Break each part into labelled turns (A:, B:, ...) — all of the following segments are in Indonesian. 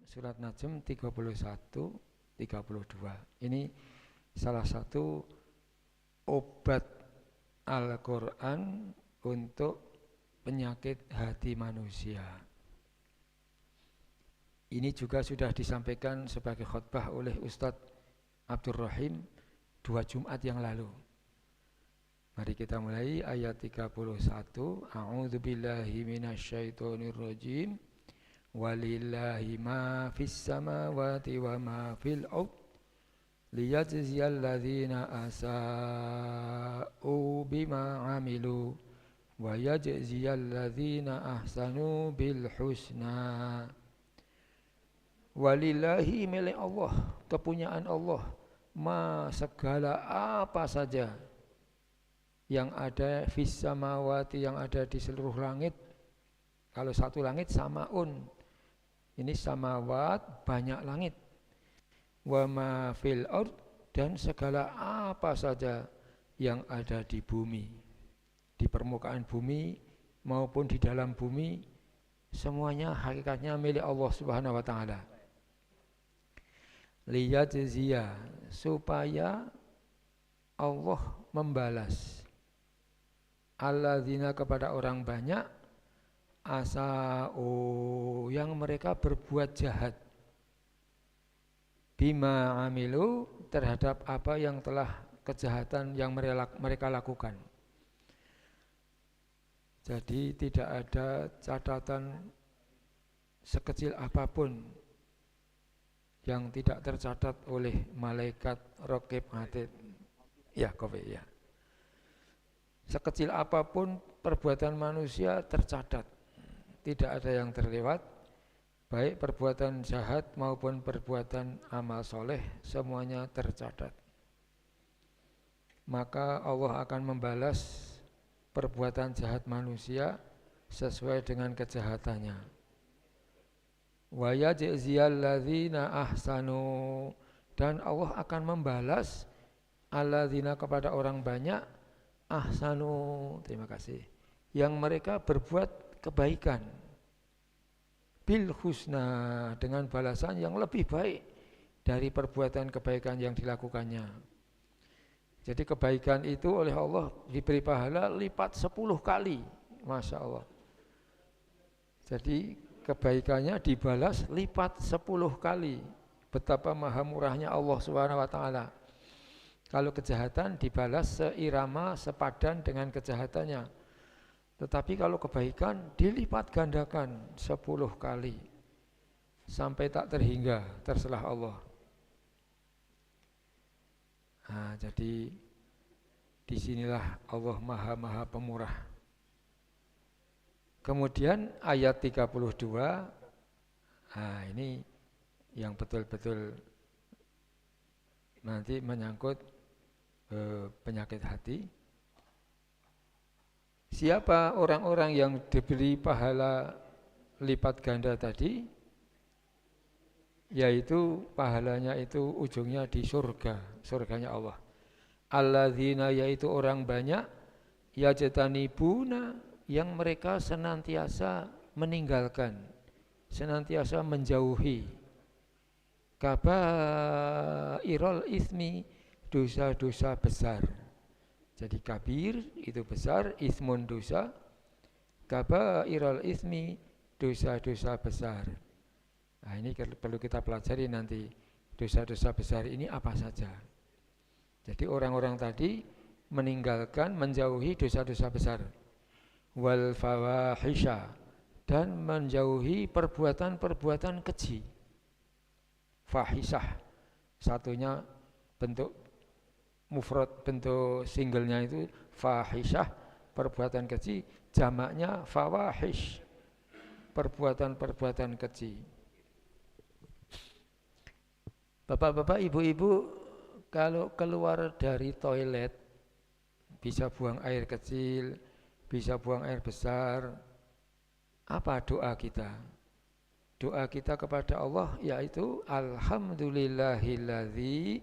A: Surat Najm 31, 32. Ini salah satu obat Al-Quran untuk penyakit hati manusia. Ini juga sudah disampaikan sebagai khutbah oleh Ustadz Abdul Rahim 2 Jumat yang lalu. Mari kita mulai ayat 31. A'udzu billahi minasyaitonir rajim. Walillahi ma fis samawati wa ma fil ard liyajziyal ladzina asa'u bima amilu wa yajziyal ladzina ahsanu bil husna. Walillahi milik Allah, kepunyaan Allah, ma segala apa saja yang ada fis samawati, yang ada di seluruh langit. Kalau satu langit samaun, ini samawat banyak langit. Wa ma fil ard, dan segala apa saja yang ada di bumi, di permukaan bumi maupun di dalam bumi, semuanya hakikatnya milik Allah Subhanahu wa taala. Liyajziya, supaya Allah membalas alladzina, kepada orang banyak, asa'u, yang mereka berbuat jahat, bima amilu, terhadap apa yang telah kejahatan yang mereka lakukan. Jadi tidak ada catatan sekecil apapun yang tidak tercatat oleh malaikat Raqib Atid. Ya, kowe ya. Sekecil apapun perbuatan manusia tercatat. Tidak ada yang terlewat, baik perbuatan jahat maupun perbuatan amal soleh, semuanya tercatat. Maka Allah akan membalas perbuatan jahat manusia sesuai dengan kejahatannya. Wa yajziyal ladzina ahsanu, dan Allah akan membalas alladzina, kepada orang banyak, ahsanu, terima kasih, yang mereka berbuat kebaikan, bil husna, dengan balasan yang lebih baik dari perbuatan kebaikan yang dilakukannya. Jadi kebaikan itu oleh Allah diberi pahala lipat 10 kali, Masya Allah. Jadi kebaikannya dibalas lipat 10 kali. Betapa maha murahnya Allah Subhanahu wa taala. Kalau kejahatan dibalas seirama, sepadan dengan kejahatannya. Tetapi kalau kebaikan dilipat gandakan 10 kali. Sampai tak terhingga, terserah Allah. Nah, jadi disinilah Allah maha pemurah. Kemudian ayat 32, nah ini yang betul-betul nanti menyangkut penyakit hati. Siapa orang-orang yang diberi pahala lipat ganda tadi, yaitu pahalanya itu ujungnya di surga, surganya Allah. Alladzina, yaitu orang banyak, yajtanibuna, yang mereka senantiasa meninggalkan, senantiasa menjauhi, kabairul ismi, dosa-dosa besar. Jadi kabir itu besar, ismun dosa, kabairul ismi, dosa-dosa besar. Nah, ini perlu kita pelajari nanti, dosa-dosa besar ini apa saja. Jadi orang-orang tadi meninggalkan, menjauhi dosa-dosa besar. Wal fawahisha, dan menjauhi perbuatan-perbuatan keji. Fahisah, satunya bentuk mufrad, bentuk singlenya itu fahisah, perbuatan keji, jamaknya fawahish, perbuatan-perbuatan keji. Bapak-bapak, ibu-ibu, kalau keluar dari toilet bisa buang air kecil, bisa buang air besar, apa doa kita? Doa kita kepada Allah yaitu alhamdulillahilladzi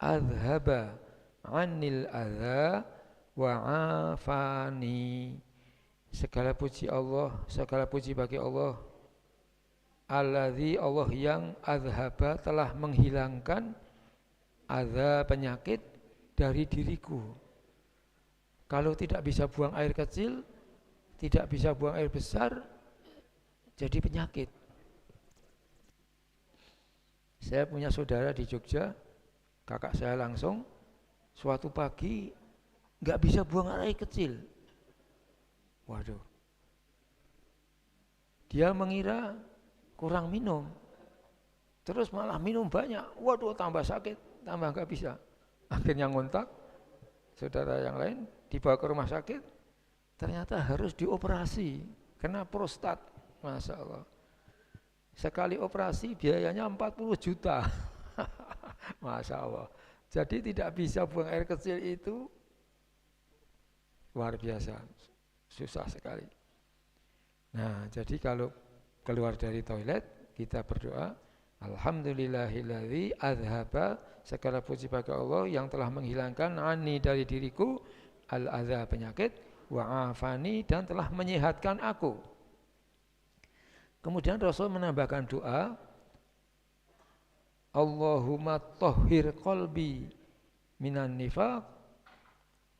A: azhaba 'anil adza wa 'afani. Segala puji Allah, segala puji bagi Allah Alladzi Allah yang azhaba telah menghilangkan adza penyakit dari diriku. Kalau tidak bisa buang air kecil, tidak bisa buang air besar, jadi penyakit. Saya punya saudara di Jogja, kakak saya langsung, suatu pagi nggak bisa buang air kecil. Waduh. Dia mengira kurang minum, terus malah minum banyak. Waduh, tambah sakit, tambah nggak bisa. Akhirnya ngontak saudara yang lain, dibawa ke rumah sakit, ternyata harus dioperasi, kena prostat. Masya Allah. Sekali operasi biayanya 40 juta. Masya Allah. Jadi tidak bisa buang air kecil itu luar biasa, susah sekali. Nah, jadi kalau keluar dari toilet, kita berdoa, Alhamdulillahilladzi azhaba, segala puji bagi Allah yang telah menghilangkan ani dari diriku, al-adza penyakit, wa afani dan telah menyehatkan aku. Kemudian Rasul menambahkan doa, Allahumma tahhir qalbi minan nifaq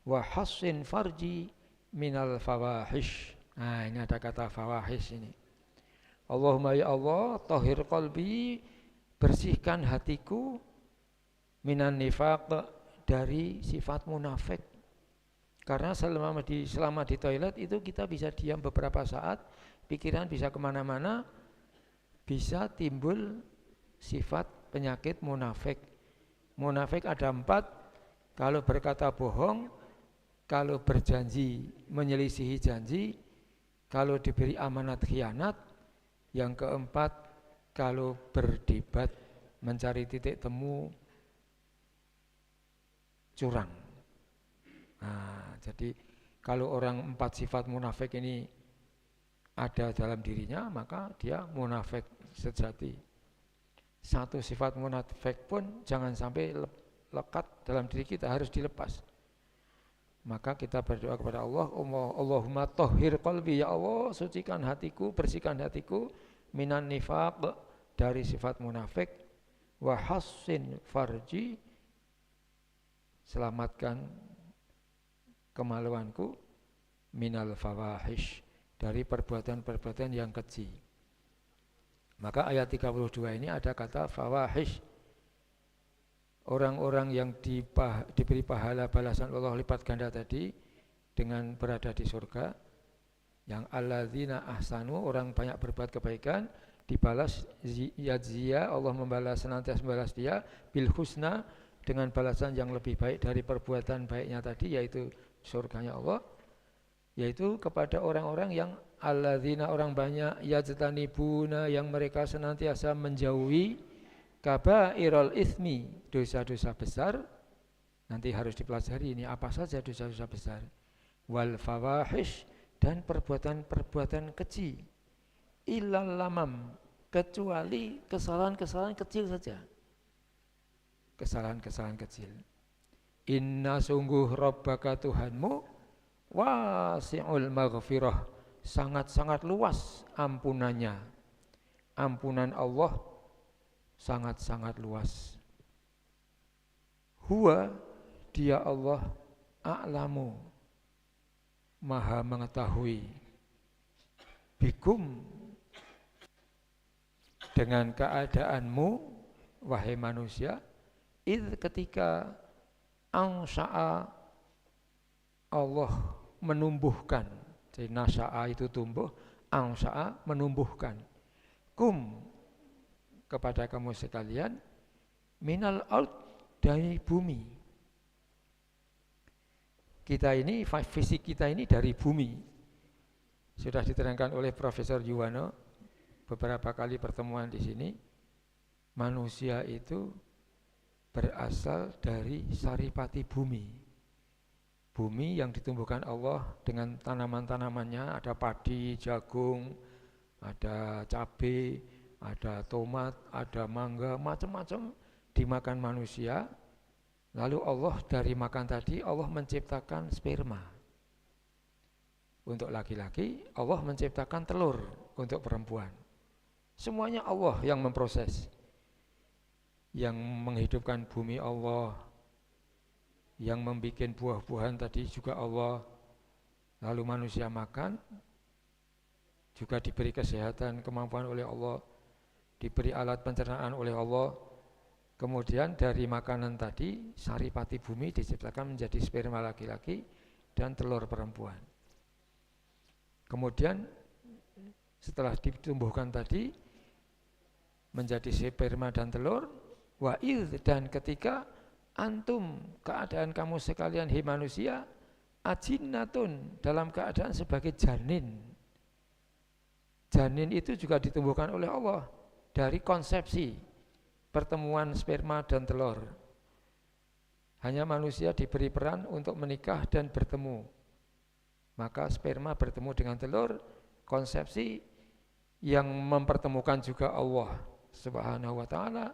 A: wa hassin farji minal fawahish. Nah, ini ada kata fawahish ini. Allahumma ya Allah, tahhir qalbi, bersihkan hatiku minan nifaq, dari sifat munafik. Karena selama di toilet itu kita bisa diam beberapa saat, pikiran bisa kemana-mana, bisa timbul sifat penyakit munafik. Munafik ada 4, kalau berkata bohong, kalau berjanji menyelisihi janji, kalau diberi amanat khianat, yang keempat kalau berdebat mencari titik temu curang. Nah, jadi kalau orang 4 sifat munafik ini ada dalam dirinya, maka dia munafik sejati. Satu sifat munafik pun jangan sampai lekat dalam diri kita, harus dilepas. Maka kita berdoa kepada Allah, Allahumma tahhir qalbi, ya Allah sucikan hatiku, bersihkan hatiku minan nifaq, dari sifat munafik, wa hassin farji, selamatkan kemaluanku, minal fawahish, dari perbuatan-perbuatan yang keji. Maka ayat 32 ini ada kata fawahish. Orang-orang yang diberi pahala balasan Allah lipat ganda tadi dengan berada di surga, yang alladzina ahsanu, orang banyak berbuat kebaikan, dibalas yadzia, Allah membalas, senantiasa membalas dia bil husna, dengan balasan yang lebih baik dari perbuatan baiknya tadi, yaitu surganya Allah, yaitu kepada orang-orang yang alladzina, orang banyak, yajtanibuna, yang mereka senantiasa menjauhi kabairul itsmi, dosa-dosa besar. Nanti harus dipelajari ini apa saja dosa-dosa besar. Wal fawahish, dan perbuatan-perbuatan keji. Illal lamam, kecuali kesalahan-kesalahan kecil saja. Kesalahan-kesalahan kecil. Inna sungguh rabbaka Tuhanmu wasi'ul maghfirah, sangat-sangat luas ampunannya. Ampunan Allah sangat-sangat luas. Huwa, dia Allah, a'lamu, maha mengetahui, bikum, dengan keadaanmu wahai manusia, id, ketika ansha'a, Allah menumbuhkan. Jadi nasha'a itu tumbuh, ansha'a menumbuhkan, kum, kepada kamu sekalian, minal ard, dari bumi. Kita ini, fisik kita ini dari bumi. Sudah diterangkan oleh Profesor Yuwono beberapa kali pertemuan di sini. Manusia itu berasal dari saripati bumi. Bumi yang ditumbuhkan Allah dengan tanaman-tanamannya, ada padi, jagung, ada cabai, ada tomat, ada mangga, macam-macam dimakan manusia. Lalu Allah dari makan tadi, Allah menciptakan sperma untuk laki-laki, Allah menciptakan telur untuk perempuan. Semuanya Allah yang memproses. Yang menghidupkan bumi Allah, yang membuat buah-buahan tadi juga Allah. Lalu manusia makan, juga diberi kesehatan, kemampuan oleh Allah, diberi alat pencernaan oleh Allah. Kemudian dari makanan tadi, saripati bumi diciptakan menjadi sperma laki-laki dan telur perempuan. Kemudian setelah ditumbuhkan tadi menjadi sperma dan telur, wa'idh, dan ketika antum, keadaan kamu sekalian hai manusia, ajinnatun, dalam keadaan sebagai janin. Janin itu juga ditumbuhkan oleh Allah dari konsepsi pertemuan sperma dan telur. Hanya manusia diberi peran untuk menikah dan bertemu. Maka sperma bertemu dengan telur, konsepsi yang mempertemukan juga Allah Subhanahu wa ta'ala,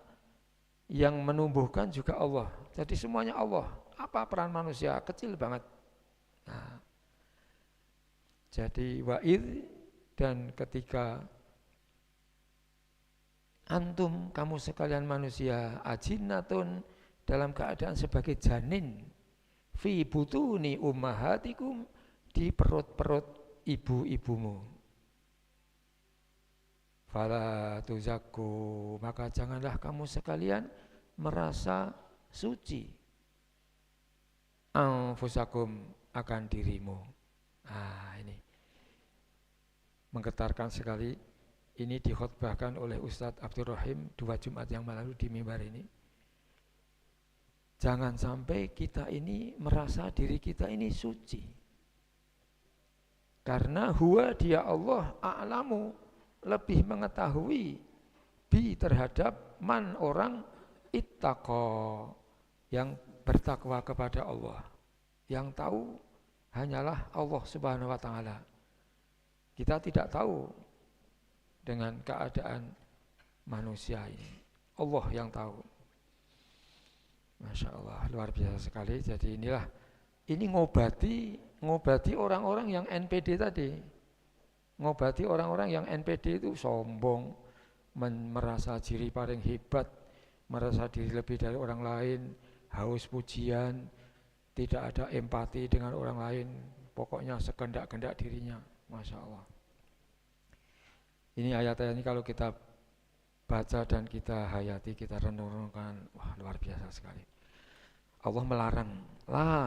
A: yang menumbuhkan juga Allah. Jadi semuanya Allah. Apa peran manusia? Kecil banget. Nah, jadi wa'idh, dan ketika antum, kamu sekalian manusia, ajinnatun, dalam keadaan sebagai janin, fi butuni ummahatikum, di perut-perut ibu-ibumu. Fala tuzakku, maka janganlah kamu sekalian merasa suci anfusakum, akan dirimu. Ini menggetarkan sekali. Ini dikhotbahkan oleh Ustadz Abdul Rahim 2 Jumat yang lalu di mimbar ini. Jangan sampai kita ini merasa diri kita ini suci. Karena huwa, dia Allah, a'lamu, lebih mengetahui, bi, terhadap man, orang, ittaqa, yang bertakwa kepada Allah. Yang tahu hanyalah Allah Subhanahu wa ta'ala. Kita tidak tahu dengan keadaan manusia ini. Allah yang tahu. Masya Allah, luar biasa sekali. Jadi ini ngobati orang-orang yang NPD tadi. Ngobati orang-orang yang NPD itu sombong, merasa diri paling hebat, merasa diri lebih dari orang lain, haus pujian, tidak ada empati dengan orang lain, pokoknya sekendak-kendak dirinya. Masya Allah. Ini ayat-ayat ini kalau kita baca dan kita hayati, kita renungkan, wah luar biasa sekali. Allah melarang,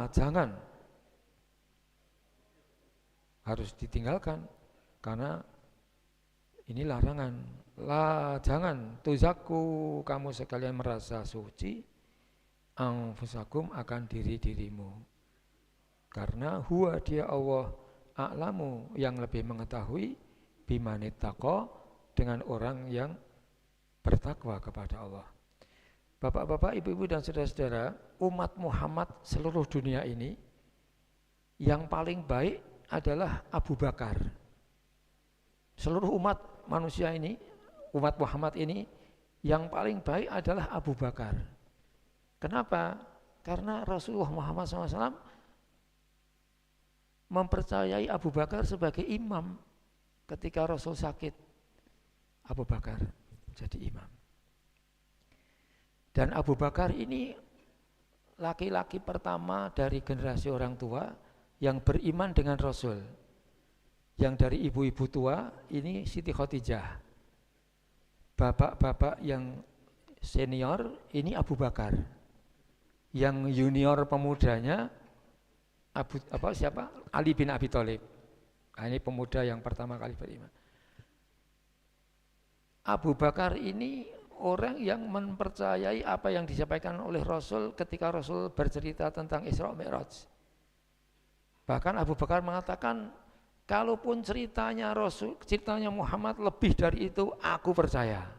A: jangan, harus ditinggalkan, karena ini larangan. Jangan, tuzakku, kamu sekalian merasa suci, anfusakum, akan diri-dirimu. Karena huwa, dia Allah, a'lamu, yang lebih mengetahui, bimanittaqo, dengan orang yang bertakwa kepada Allah. Bapak-bapak, ibu-ibu dan saudara-saudara, umat Muhammad seluruh dunia ini yang paling baik adalah Abu Bakar. Seluruh umat manusia ini, umat Muhammad ini, yang paling baik adalah Abu Bakar. Kenapa? Karena Rasulullah Muhammad SAW mempercayai Abu Bakar sebagai imam. Ketika Rasul sakit, Abu Bakar jadi imam. Dan Abu Bakar ini laki-laki pertama dari generasi orang tua yang beriman dengan Rasul. Yang dari ibu-ibu tua ini Siti Khadijah. Bapak-bapak yang senior ini Abu Bakar. Yang junior pemudanya Ali bin Abi Thalib. Ini pemuda yang pertama kali beriman. Abu Bakar ini orang yang mempercayai apa yang disampaikan oleh Rasul ketika Rasul bercerita tentang Isra Mi'raj. Bahkan Abu Bakar mengatakan, kalaupun ceritanya Rasul, ceritanya Muhammad lebih dari itu, aku percaya.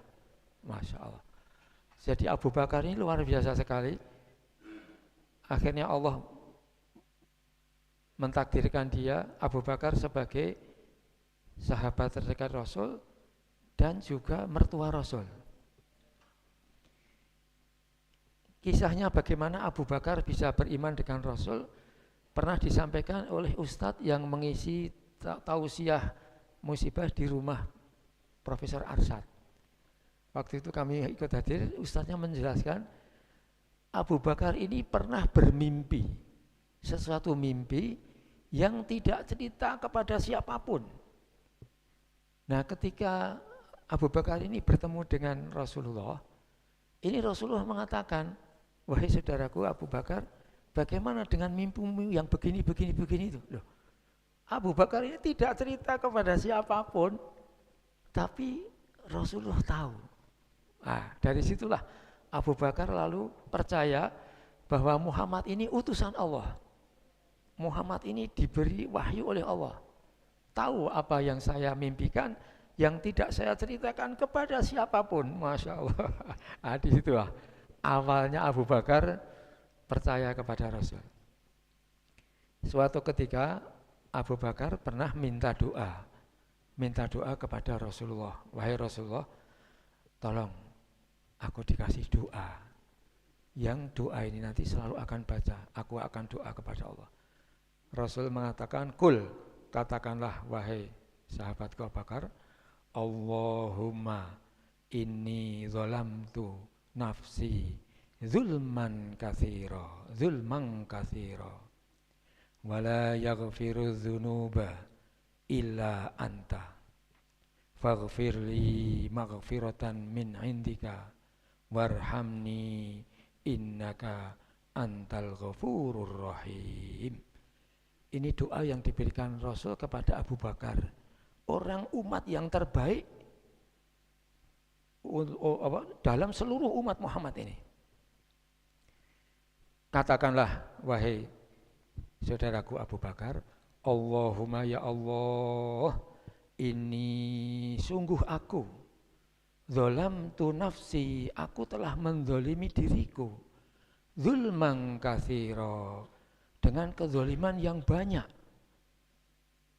A: Masya Allah. Jadi Abu Bakar ini luar biasa sekali. Akhirnya Allah mentakdirkan dia, Abu Bakar, sebagai sahabat terdekat Rasul dan juga mertua Rasul. Kisahnya bagaimana Abu Bakar bisa beriman dengan Rasul pernah disampaikan oleh Ustadz yang mengisi tausiah musibah di rumah Profesor Arsyad. Waktu itu kami ikut hadir, ustaznya menjelaskan Abu Bakar ini pernah bermimpi sesuatu mimpi yang tidak cerita kepada siapapun. Nah, ketika Abu Bakar ini bertemu dengan Rasulullah, ini Rasulullah mengatakan, wahai saudaraku Abu Bakar, bagaimana dengan mimpimu yang begini itu? Loh, Abu Bakar ini tidak cerita kepada siapapun, tapi Rasulullah tahu. Nah, dari situlah Abu Bakar lalu percaya bahwa Muhammad ini utusan Allah. Muhammad ini diberi wahyu oleh Allah. Tahu apa yang saya mimpikan, yang tidak saya ceritakan kepada siapapun. Masya Allah. Nah, di situlah awalnya Abu Bakar percaya kepada Rasul. Suatu ketika Abu Bakar pernah minta doa kepada Rasulullah. Wahai Rasulullah, tolong aku dikasih doa. Yang doa ini nanti selalu akan baca. Aku akan doa kepada Allah. Rasul mengatakan, kul, katakanlah wahai sahabatku Abu Bakar, Allahumma inni zalamtu nafsi zulman katsira wala yaghfiru dzunuba illa anta faghfirli maghfiratan min indika warhamni innaka antal ghafurur rahim. Ini doa yang diberikan Rasul kepada Abu Bakar, orang umat yang terbaik dalam seluruh umat Muhammad ini. Katakanlah wahai saudaraku Abu Bakar, Allahumma ya Allah, ini sungguh aku zalamtu nafsi, aku telah menzalimi diriku, zulman katsira, dengan kezaliman yang banyak.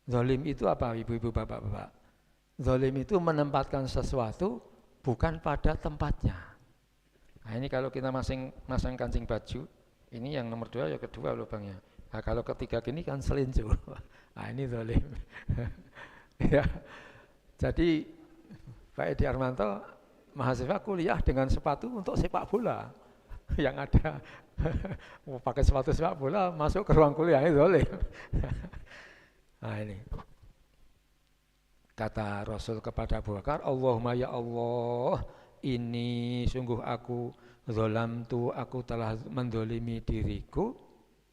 A: Zalim itu apa ibu-ibu, bapak-bapak? Zalim itu menempatkan sesuatu bukan pada tempatnya. Nah, ini kalau kita masang kancing baju, ini yang nomor 2, yang kedua lubangnya. Nah, kalau ketiga gini kan selincu. Nah, ini zalim. Ya. Jadi Pak Edi Armanto mahasiswa kuliah dengan sepatu untuk sepak bola. Yang ada mau pakai sepatu sepak bola masuk ke ruang kuliah, itu boleh. Nah, ini kata Rasul kepada Abu Bakar, Allahumma ya Allah, ini sungguh aku zalamtu, aku telah mendolimi diriku,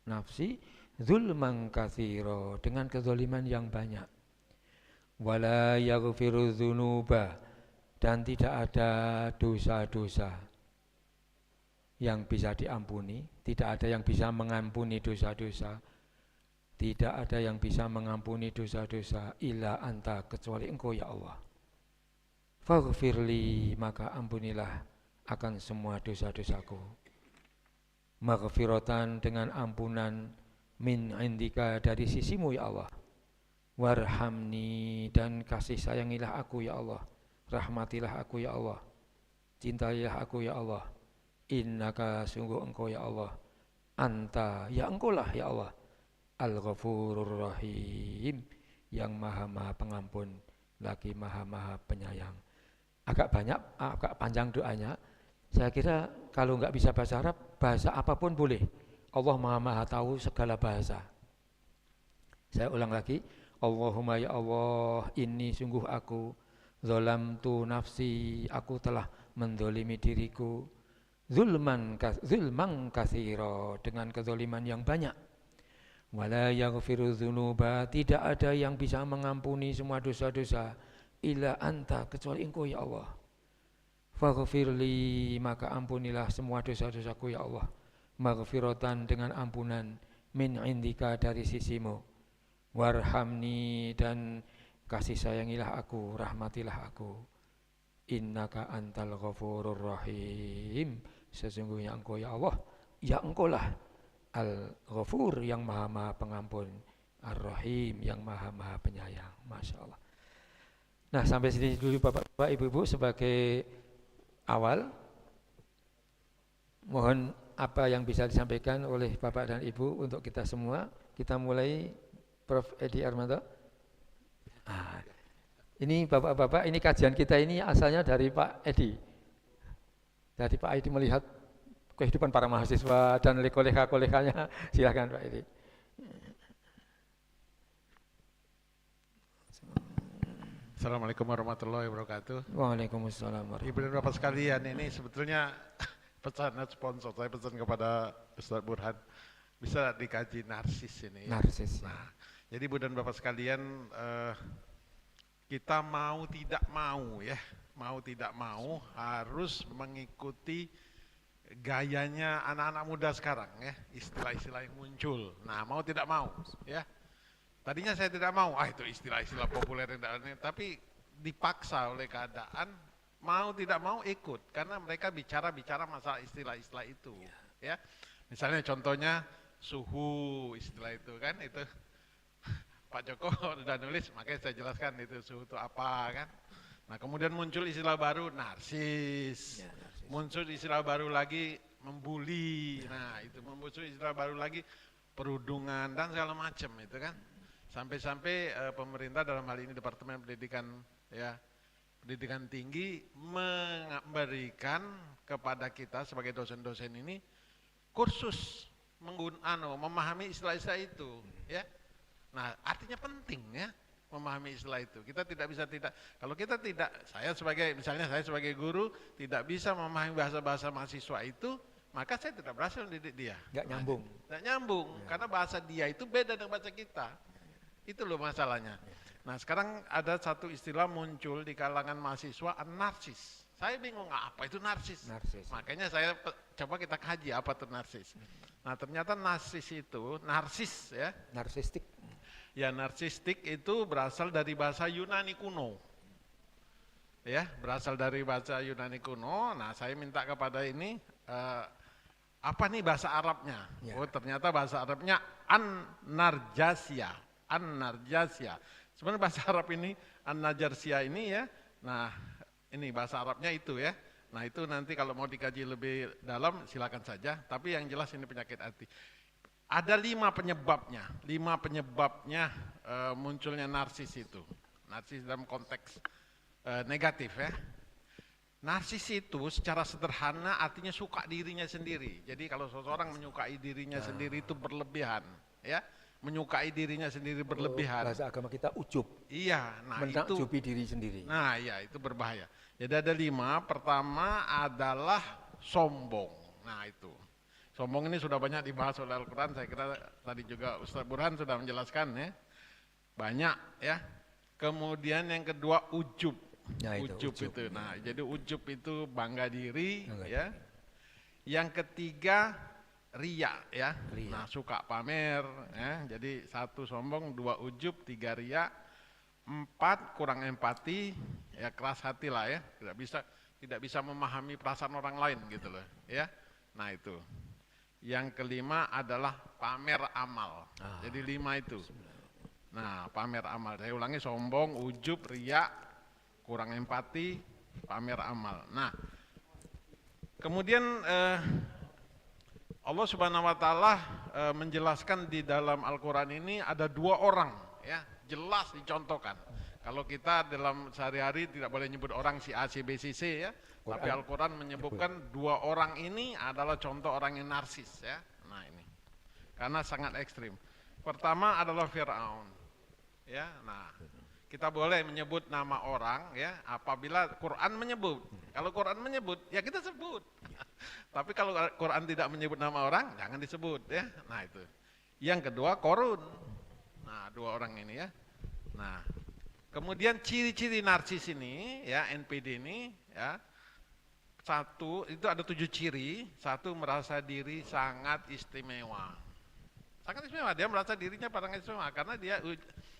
A: nafsi, zulman katsira, dengan kezaliman yang banyak. Wala yaghfiru dzunuba, dan tidak ada dosa-dosa yang bisa diampuni, tidak ada yang bisa mengampuni dosa-dosa, tidak ada yang bisa mengampuni dosa-dosa illa anta, kecuali engkau ya Allah. Faghfirli, maka ampunilah akan semua dosa-dosaku. Maghfiratan, dengan ampunan, min indika, dari sisimu ya Allah. Warhamni, dan kasih sayangilah aku ya Allah. Rahmatilah aku ya Allah. Cintailah aku ya Allah. Innaka, sungguh engkau ya Allah, anta, ya engkau lah ya Allah, al-ghafurur rahim, yang maha pengampun lagi maha penyayang. Agak panjang doanya. Saya kira kalau nggak bisa bahasa Arab, bahasa apapun boleh. Allah maha tahu segala bahasa. Saya ulang lagi, Allahumma ya Allah, ini sungguh aku zalamtu nafsi, aku telah menzalimi diriku, zulman katsira, dengan kezaliman yang banyak. Wala yaghfiru dzunuba, tidak ada yang bisa mengampuni semua dosa-dosa illa anta, kecuali engkau ya Allah. Faghfirli, maka ampunilah semua dosa-dosaku ya Allah. Maghfiratan, dengan ampunan, min indika, dari sisimu. Warhamni, dan kasih sayangilah aku, rahmatilah aku. Innaka antal ghafurur rahim, sesungguhnya engkau ya Allah, ya engkau lah al-ghafur, yang maha pengampun, ar-rahim, yang maha penyayang. Masya Allah. Nah, sampai sini dulu bapak-bapak, ibu-ibu, sebagai awal. Mohon apa yang bisa disampaikan oleh bapak dan ibu untuk kita semua. Kita mulai Prof. Edi Armanto. Ini bapak-bapak, ini kajian kita ini asalnya dari Pak Edi. Jadi Pak Aidi melihat kehidupan para mahasiswa dan kolega-koleganya, silakan Pak Aidi.
B: Assalamualaikum warahmatullahi wabarakatuh.
A: Waalaikumsalam warahmatullahi
B: Ibu dan Bapak sekalian, ini sebetulnya pesan sponsor, saya pesan kepada Ustaz Burhan, bisa dikaji narsis ini.
A: Narsis.
B: Nah, jadi Ibu dan Bapak sekalian, kita mau tidak mau ya, mau tidak mau harus mengikuti gayanya anak-anak muda sekarang ya, istilah-istilah yang muncul. Nah, mau tidak mau ya. Tadinya saya tidak mau, itu istilah-istilah populer yang tapi dipaksa oleh keadaan, mau tidak mau ikut, karena mereka bicara masalah istilah-istilah itu, ya. Misalnya contohnya suhu, istilah itu kan, itu Pak Joko sudah nulis, makanya saya jelaskan itu suhu itu apa kan. Nah kemudian muncul istilah baru narsis, muncul istilah baru lagi membuli, nah itu muncul istilah baru lagi perundungan dan segala macam itu kan. Sampai-sampai pemerintah dalam hal ini Departemen Pendidikan ya, Pendidikan Tinggi memberikan kepada kita sebagai dosen-dosen ini kursus memahami istilah-istilah itu ya. Nah, artinya penting ya memahami istilah itu. Kita tidak bisa kalau kita tidak, saya sebagai guru tidak bisa memahami bahasa-bahasa mahasiswa itu, maka saya tidak berhasil mendidik dia.
A: Nggak nyambung.
B: Nggak nyambung, karena bahasa dia itu beda dengan bahasa kita. Itu loh masalahnya. Nah sekarang ada satu istilah muncul di kalangan mahasiswa, narsis. Saya bingung apa itu narsis. Makanya saya coba kita kaji apa itu narsis. Nah ternyata narsis itu, ya.
A: Narsistik.
B: Ya narsistik itu berasal dari bahasa Yunani kuno. Ya, berasal dari bahasa Yunani kuno. Nah saya minta kepada ini, apa nih bahasa Arabnya? Ya. Oh ternyata bahasa Arabnya an-narjasiyah. An-narjasiyah. Sebenarnya bahasa Arab ini an-narjasiyah ini ya. Nah, ini bahasa Arabnya itu ya. Nah, itu nanti kalau mau dikaji lebih dalam silakan saja, tapi yang jelas ini penyakit hati. Ada 5 penyebabnya. 5 penyebabnya munculnya narsis itu. Narsis dalam konteks negatif ya. Narsis itu secara sederhana artinya suka dirinya sendiri. Jadi kalau seseorang menyukai dirinya sendiri itu berlebihan ya. Menyukai dirinya sendiri berlebihan.
A: Bahasa agama kita ujub.
B: Iya, nah
A: menakjubi diri sendiri.
B: Nah, iya itu berbahaya. Jadi ada 5. Pertama adalah sombong. Nah itu, sombong ini sudah banyak dibahas oleh Al-Quran. Saya kira tadi juga Ustaz Burhan sudah menjelaskan ya, banyak ya. Kemudian yang kedua ujub. Ya, ujub itu. Nah, jadi ujub itu bangga diri ya. Yang ketiga ria ya, nah suka pamer ya, jadi 1 sombong, 2 ujub, 3 ria, 4 kurang empati, ya keras hati lah ya, tidak bisa memahami perasaan orang lain gitu loh ya. Nah itu, yang kelima adalah pamer amal, jadi 5 itu. Nah pamer amal, saya ulangi, sombong, ujub, ria, kurang empati, pamer amal. Nah kemudian Allah Subhanahu wa taala menjelaskan di dalam Al-Qur'an ini ada 2 orang ya, jelas dicontohkan. Kalau kita dalam sehari-hari tidak boleh nyebut orang si A, si B, si C ya, tapi Al-Qur'an menyebutkan 2 orang ini adalah contoh orang yang narsis ya. Nah ini, karena sangat ekstrim. Pertama adalah Fir'aun ya. Nah kita boleh menyebut nama orang ya apabila Quran menyebut. Kalau Quran menyebut ya kita sebut. Tapi kalau Quran tidak menyebut nama orang jangan disebut ya. Nah itu. Yang kedua Korun. Nah 2 orang ini ya. Nah kemudian ciri-ciri narsis ini ya, NPD ini ya. 1 itu ada 7 ciri. 1 merasa diri sangat istimewa. Sangat istimewa, dia merasa dirinya paling istimewa karena dia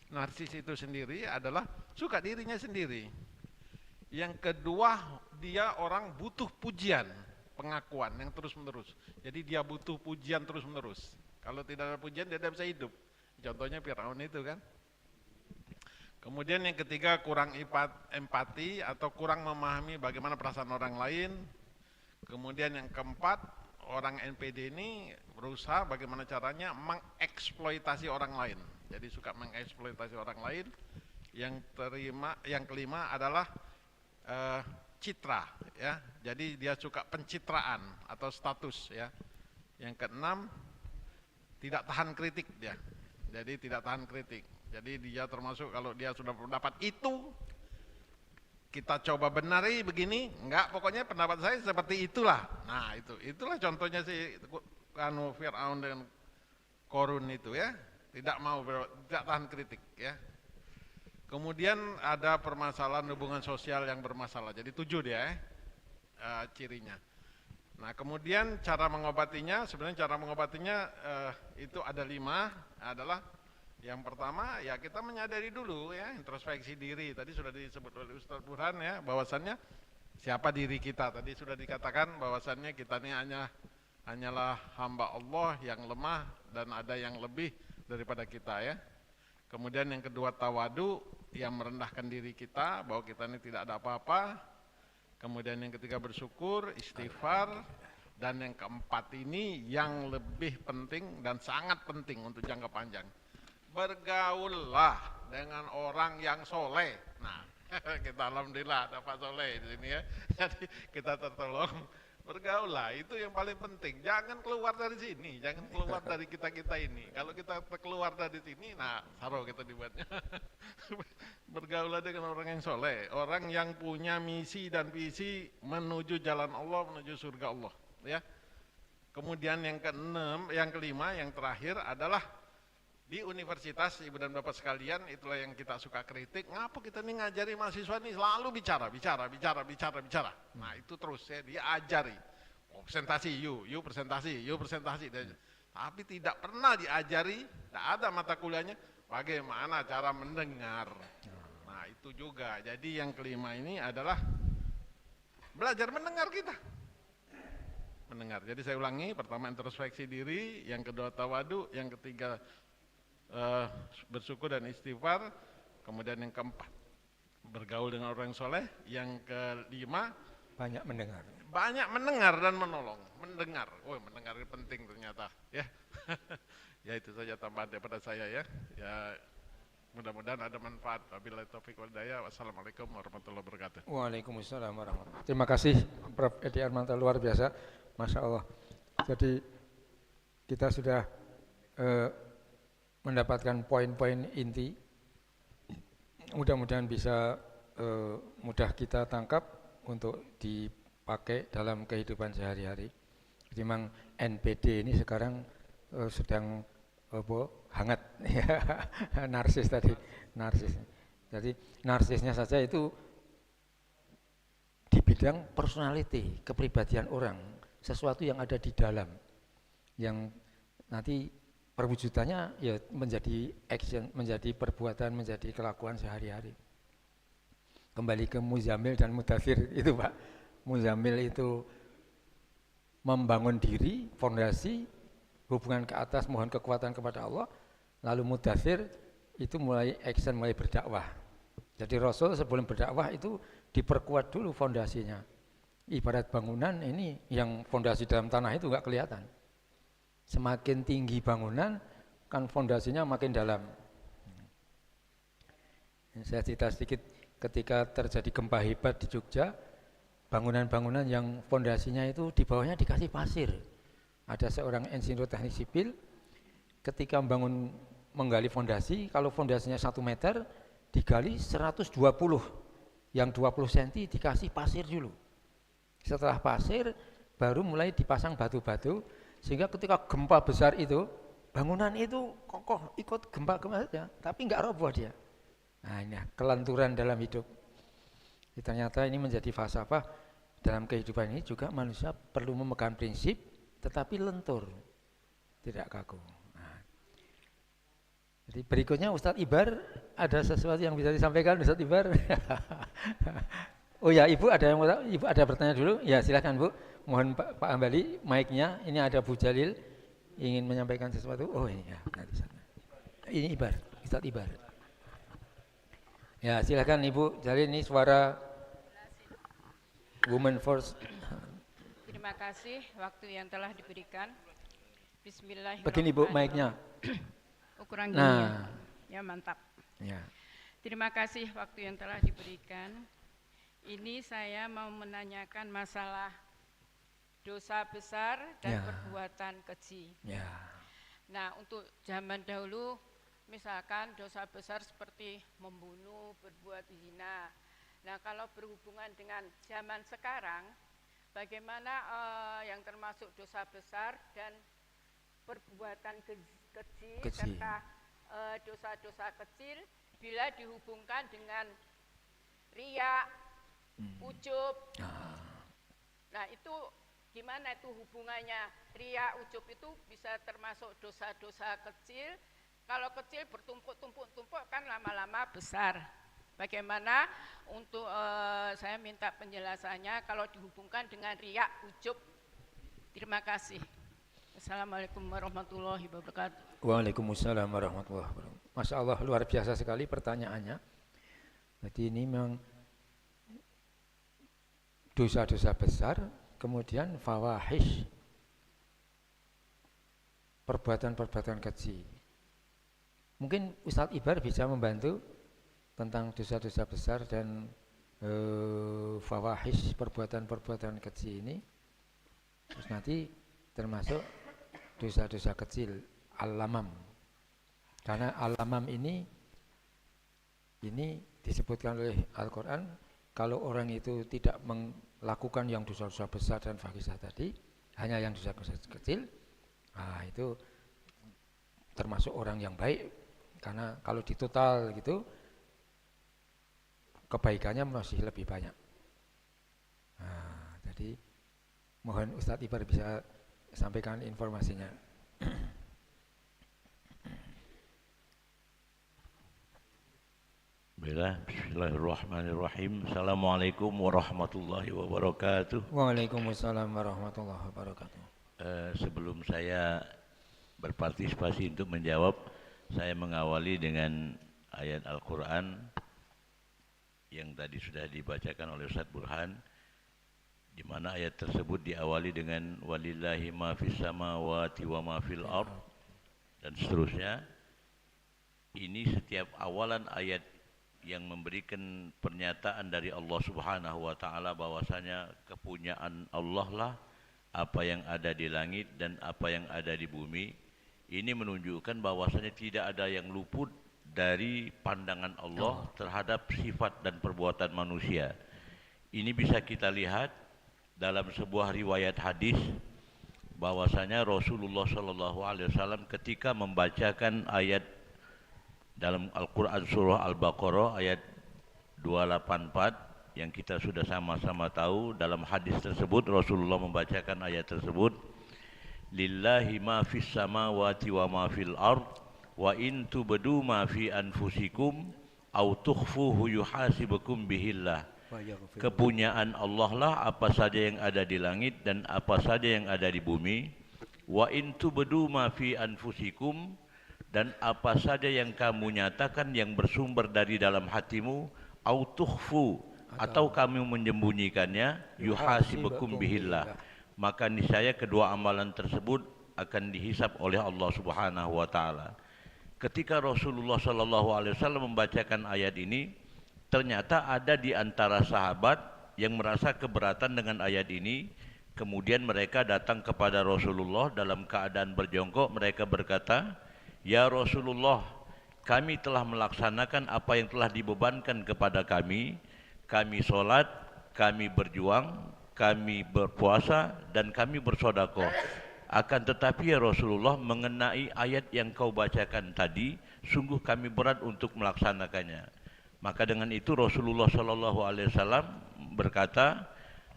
B: narsis itu sendiri adalah suka dirinya sendiri. Yang kedua, dia orang butuh pujian, pengakuan yang terus-menerus. Jadi dia butuh pujian terus-menerus. Kalau tidak ada pujian dia tidak bisa hidup. Contohnya Fir'aun itu kan. Kemudian yang ketiga, kurang empati atau kurang memahami bagaimana perasaan orang lain. Kemudian yang keempat, orang NPD ini berusaha bagaimana caranya mengeksploitasi orang lain. Jadi suka mengeksploitasi orang lain. Yang kelima adalah citra, ya. Jadi dia suka pencitraan atau status, ya. Yang keenam, tidak tahan kritik dia. Jadi tidak tahan kritik. Jadi dia termasuk kalau dia sudah pendapat itu, kita coba benari begini, enggak, pokoknya pendapat saya seperti itulah. Nah, itulah contohnya si Fir'aun dengan Korun itu, ya. Tidak mau, tidak tahan kritik, ya. Kemudian ada permasalahan hubungan sosial yang bermasalah. Jadi 7 dia, cirinya. Nah, kemudian cara mengobatinya, sebenarnya cara mengobatinya itu ada 5, adalah yang pertama ya kita menyadari dulu, ya, introspeksi diri. Tadi sudah disebut oleh Ustaz Burhan, ya, bahwasannya siapa diri kita. Tadi sudah dikatakan bahwasannya kita ini hanyalah hamba Allah yang lemah dan ada yang lebih daripada kita, ya. Kemudian yang kedua tawadu, yang merendahkan diri kita bahwa kita ini tidak ada apa-apa. Kemudian yang ketiga bersyukur, istighfar, dan yang keempat ini yang lebih penting dan sangat penting untuk jangka panjang. Bergaullah dengan orang yang soleh. Nah, kita alhamdulillah ada Pak Soleh di sini, ya. Jadi kita tertolong. Bergaullah, itu yang paling penting. Jangan keluar dari sini, jangan keluar dari kita-kita ini. Kalau kita keluar dari sini, nah saru kita dibuatnya. Bergaullah dengan orang yang soleh, orang yang punya misi dan visi menuju jalan Allah, menuju surga Allah, ya. Kemudian yang keenam, yang kelima, yang terakhir adalah di universitas, ibu dan bapak sekalian, itulah yang kita suka kritik. Ngapa kita nih ngajari mahasiswa nih selalu bicara. Nah itu terus, ya, dia ajari. Oh, presentasi, you presentasi. Tapi tidak pernah diajari, tidak ada mata kuliahnya, bagaimana cara mendengar. Nah itu juga, jadi yang kelima ini adalah belajar mendengar kita. Mendengar, jadi saya ulangi, pertama introspeksi diri, yang kedua tawadu, yang ketiga bersyukur dan istighfar, kemudian yang keempat bergaul dengan orang soleh, yang kelima
A: banyak mendengar
B: dan menolong. Mendengar, mendengar itu penting ternyata, ya. Ya itu saja tambahan daripada saya, ya. Ya mudah-mudahan ada manfaat. Wabillahi taufiq wal hidayah. Wassalamualaikum warahmatullahi wabarakatuh.
A: Waalaikumsalam warahmatullahi wabarakatuh. Terima kasih Prof. Edi Armanta, luar biasa, Masya Allah. Jadi kita sudah mendapatkan poin-poin inti, mudah-mudahan bisa mudah kita tangkap untuk dipakai dalam kehidupan sehari-hari. Jadi memang NPD ini sekarang sedang hangat, ya. Narsis tadi, narsis. Jadi narsisnya saja itu di bidang personality, kepribadian orang, sesuatu yang ada di dalam, yang nanti perwujudannya ya menjadi action, menjadi perbuatan, menjadi kelakuan sehari-hari. Kembali ke Muzammil dan Mudathir itu, Pak. Muzammil itu membangun diri, fondasi, hubungan ke atas, mohon kekuatan kepada Allah. Lalu Mudathir itu mulai action, mulai berdakwah. Jadi Rasul sebelum berdakwah itu diperkuat dulu fondasinya. Ibarat bangunan ini yang fondasi dalam tanah itu enggak kelihatan. Semakin tinggi bangunan, kan fondasinya makin dalam. Saya cerita sedikit, ketika terjadi gempa hebat di Jogja, bangunan-bangunan yang fondasinya itu di bawahnya dikasih pasir. Ada seorang insinyur teknik sipil, ketika menggali fondasi, kalau fondasinya 1 meter, digali 120, yang 20 cm dikasih pasir dulu. Setelah pasir, baru mulai dipasang batu-batu, sehingga ketika gempa besar itu, bangunan itu kokoh, ikut gempa-gempa saja, tapi enggak roboh dia. Nah ini kelenturan dalam hidup. Ternyata ini menjadi falsafah dalam kehidupan ini juga, manusia perlu memegang prinsip, tetapi lentur, tidak kaku. Nah, jadi berikutnya Ustadz Ibar, ada sesuatu yang bisa disampaikan Ustadz Ibar? Oh ya, Ibu ada bertanya dulu? Ya silakan Bu. Mohon Pak Ambali, mic-nya. Ini ada Bu Jalil ingin menyampaikan sesuatu. Oh ini ya, nanti sana. Ini Ibar, Ustadz Ibar. Ya silakan Ibu Jalil, ini suara Women First.
C: Terima kasih waktu yang telah diberikan. Bismillahirrahmanirrahim.
A: Begini Bu mic-nya.
C: Ukuran gini ya, mantap.
A: Ya.
C: Terima kasih waktu yang telah diberikan. Ini saya mau menanyakan masalah dosa besar dan perbuatan keji.
A: Ya.
C: Nah, untuk zaman dahulu misalkan dosa besar seperti membunuh, berbuat zina. Nah, kalau berhubungan dengan zaman sekarang, bagaimana yang termasuk dosa besar dan perbuatan keji serta dosa-dosa kecil bila dihubungkan dengan riya, ujub. Nah, itu gimana itu hubungannya? Riya, ujub itu bisa termasuk dosa-dosa kecil. Kalau kecil bertumpuk-tumpuk kan lama-lama besar. Bagaimana untuk saya minta penjelasannya kalau dihubungkan dengan riya, ujub. Terima kasih. Assalamualaikum warahmatullahi wabarakatuh.
A: Waalaikumsalam warahmatullahi wabarakatuh. Masya Allah, luar biasa sekali pertanyaannya. Jadi ini memang dosa-dosa besar, kemudian fawahish, perbuatan-perbuatan keji. Mungkin Ustadz Ibar bisa membantu tentang dosa-dosa besar dan fawahish, perbuatan-perbuatan keji ini. Terus nanti termasuk dosa-dosa kecil, al-lamam. Karena al-lamam ini disebutkan oleh Al-Quran, kalau orang itu tidak melakukan yang dosa-dosa besar dan fahisah tadi, hanya yang dosa-dosa kecil, itu termasuk orang yang baik. Karena kalau ditotal gitu, kebaikannya masih lebih banyak. Jadi mohon Ustadz Ibar bisa sampaikan informasinya.
D: Bismillahirrahmanirrahim. Assalamualaikum warahmatullahi wabarakatuh.
A: Waalaikumsalam warahmatullahi wabarakatuh.
D: Sebelum saya berpartisipasi untuk menjawab, saya mengawali dengan ayat Al-Quran yang tadi sudah dibacakan oleh Ustaz Burhan, di mana ayat tersebut diawali dengan walillahi ma fis samawati wa ma fil ard dan seterusnya. Ini setiap awalan ayat yang memberikan pernyataan dari Allah Subhanahu wa taala bahwasanya kepunyaan Allah lah apa yang ada di langit dan apa yang ada di bumi. Ini menunjukkan bahwasanya tidak ada yang luput dari pandangan Allah terhadap sifat dan perbuatan manusia. Ini bisa kita lihat dalam sebuah riwayat hadis bahwasanya Rasulullah SAW ketika membacakan ayat dalam Al-Quran surah Al-Baqarah ayat 284 yang kita sudah sama-sama tahu, dalam hadis tersebut Rasulullah membacakan ayat tersebut, lillahi ma fis samawati wa ma fil ard wa in tubdu ma fi anfusikum au tukhfuhu yuhasibukum bihillah. Kepunyaan Allah lah apa saja yang ada di langit dan apa saja yang ada di bumi. Wa in tubdu ma fi anfusikum, dan apa saja yang kamu nyatakan yang bersumber dari dalam hatimu, au tukhfu, atau kamu menyembunyikannya, yuhasibukum bihillah, maka niscaya kedua amalan tersebut akan dihisab oleh Allah Subhanahu wa taala. Ketika Rasulullah SAW membacakan ayat ini, ternyata ada di antara sahabat yang merasa keberatan dengan ayat ini. Kemudian mereka datang kepada Rasulullah dalam keadaan berjongkok. Mereka berkata, ya Rasulullah, kami telah melaksanakan apa yang telah dibebankan kepada kami. Kami sholat, kami berjuang, kami berpuasa, dan kami bersedekah. Akan tetapi ya Rasulullah, mengenai ayat yang kau bacakan tadi, sungguh kami berat untuk melaksanakannya. Maka dengan itu Rasulullah SAW berkata,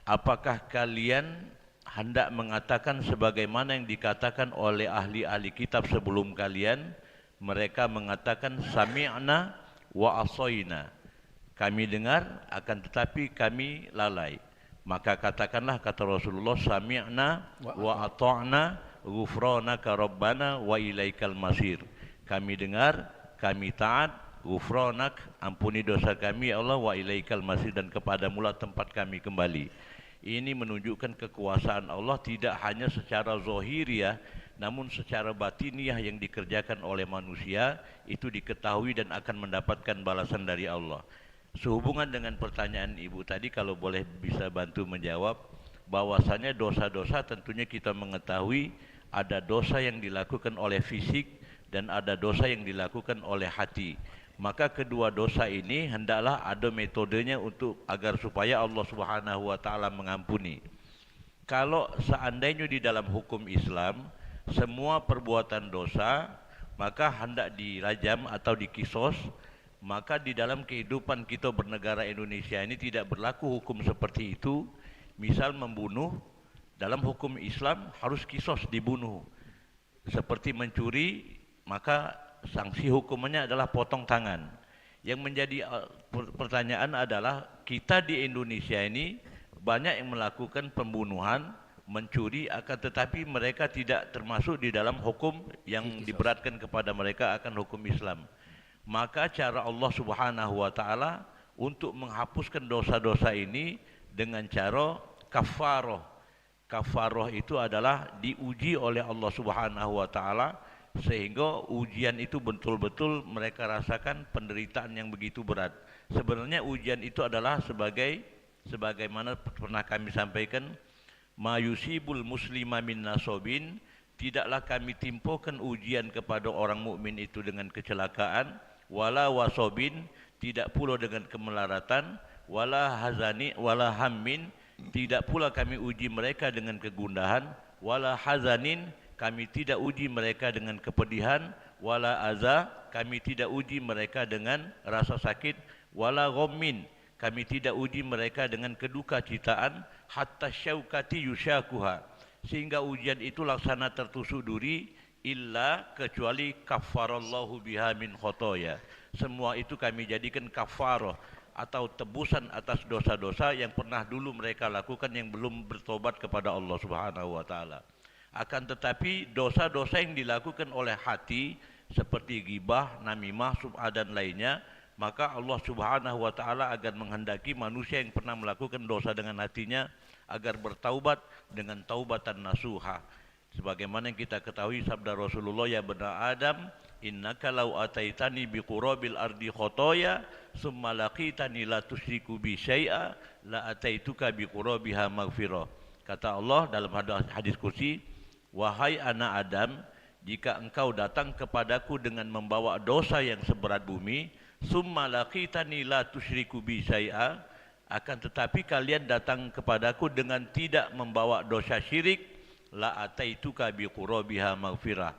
D: apakah kalian hendak mengatakan sebagaimana yang dikatakan oleh ahli-ahli kitab sebelum kalian? Mereka mengatakan sami'na wa asoina, kami dengar akan tetapi kami lalai. Maka katakanlah, kata Rasulullah, sami'na wa ata'na ghufranaka rabbana wa ilaikal masir. Kami dengar, kami taat, ghufranak, ampuni dosa kami ya Allah, wa ilaikal masir, dan kepadamulah tempat kami kembali. Ini menunjukkan kekuasaan Allah tidak hanya secara zahiriah, namun secara batiniah yang dikerjakan oleh manusia itu diketahui dan akan mendapatkan balasan dari Allah. Sehubungan dengan pertanyaan Ibu tadi, kalau boleh bisa bantu menjawab, bahwasanya dosa-dosa tentunya kita mengetahui ada dosa yang dilakukan oleh fisik dan ada dosa yang dilakukan oleh hati. Maka kedua dosa ini hendaklah ada metodenya untuk agar supaya Allah Subhanahu wa taala mengampuni. Kalau seandainya di dalam hukum Islam semua perbuatan dosa maka hendak dirajam atau dikisos, maka di dalam kehidupan kita bernegara Indonesia ini tidak berlaku hukum seperti itu. Misal membunuh, dalam hukum Islam harus kisos, dibunuh. Seperti mencuri, maka sanksi hukumannya adalah potong tangan. Yang menjadi pertanyaan adalah kita di Indonesia ini banyak yang melakukan pembunuhan, mencuri, akan tetapi mereka tidak termasuk di dalam hukum yang diberatkan kepada mereka akan hukum Islam. Maka cara Allah Subhanahu wa taala untuk menghapuskan dosa-dosa ini dengan cara kafaroh. Kafaroh itu adalah diuji oleh Allah Subhanahu wa taala sehingga ujian itu betul-betul mereka rasakan penderitaan yang begitu berat. Sebenarnya ujian itu adalah sebagaimana pernah kami sampaikan, mayusibul muslima min nasobin, tidaklah kami timpakan ujian kepada orang mukmin itu dengan kecelakaan, wala wasobin, tidak pula dengan kemelaratan, wala hazani wala hammin, tidak pula kami uji mereka dengan kegundahan, wala hazanin, kami tidak uji mereka dengan kepedihan, wala aza, kami tidak uji mereka dengan rasa sakit, wala ghammin, kami tidak uji mereka dengan keduka citaan, hatta syaukati yusyakuha, sehingga ujian itu laksana tertusuk duri, illa kecuali kafarallahu biha min khotoya. Semua itu kami jadikan kafarah atau tebusan atas dosa-dosa yang pernah dulu mereka lakukan yang belum bertobat kepada Allah Subhanahu wa taala. Akan tetapi dosa-dosa yang dilakukan oleh hati seperti ghibah, namimah, sum'ah dan lainnya, maka Allah Subhanahu wa taala akan menghendaki manusia yang pernah melakukan dosa dengan hatinya agar bertaubat dengan taubatan nasuha. Sebagaimana yang kita ketahui sabda Rasulullah, ya bena Adam, innaka law ataitani biqurabil ardi khotoya summa laqitani la tusyriku bi syai'a la ataituka biqurabiha maghfirah. Kata Allah dalam hadis kursi, wahai anak Adam, jika engkau datang kepadaku dengan membawa dosa yang seberat bumi, summa laqitani la tusyriku bi syai'a, akan tetapi kalian datang kepadaku dengan tidak membawa dosa syirik, la ataituka biqurabiha maghfirah,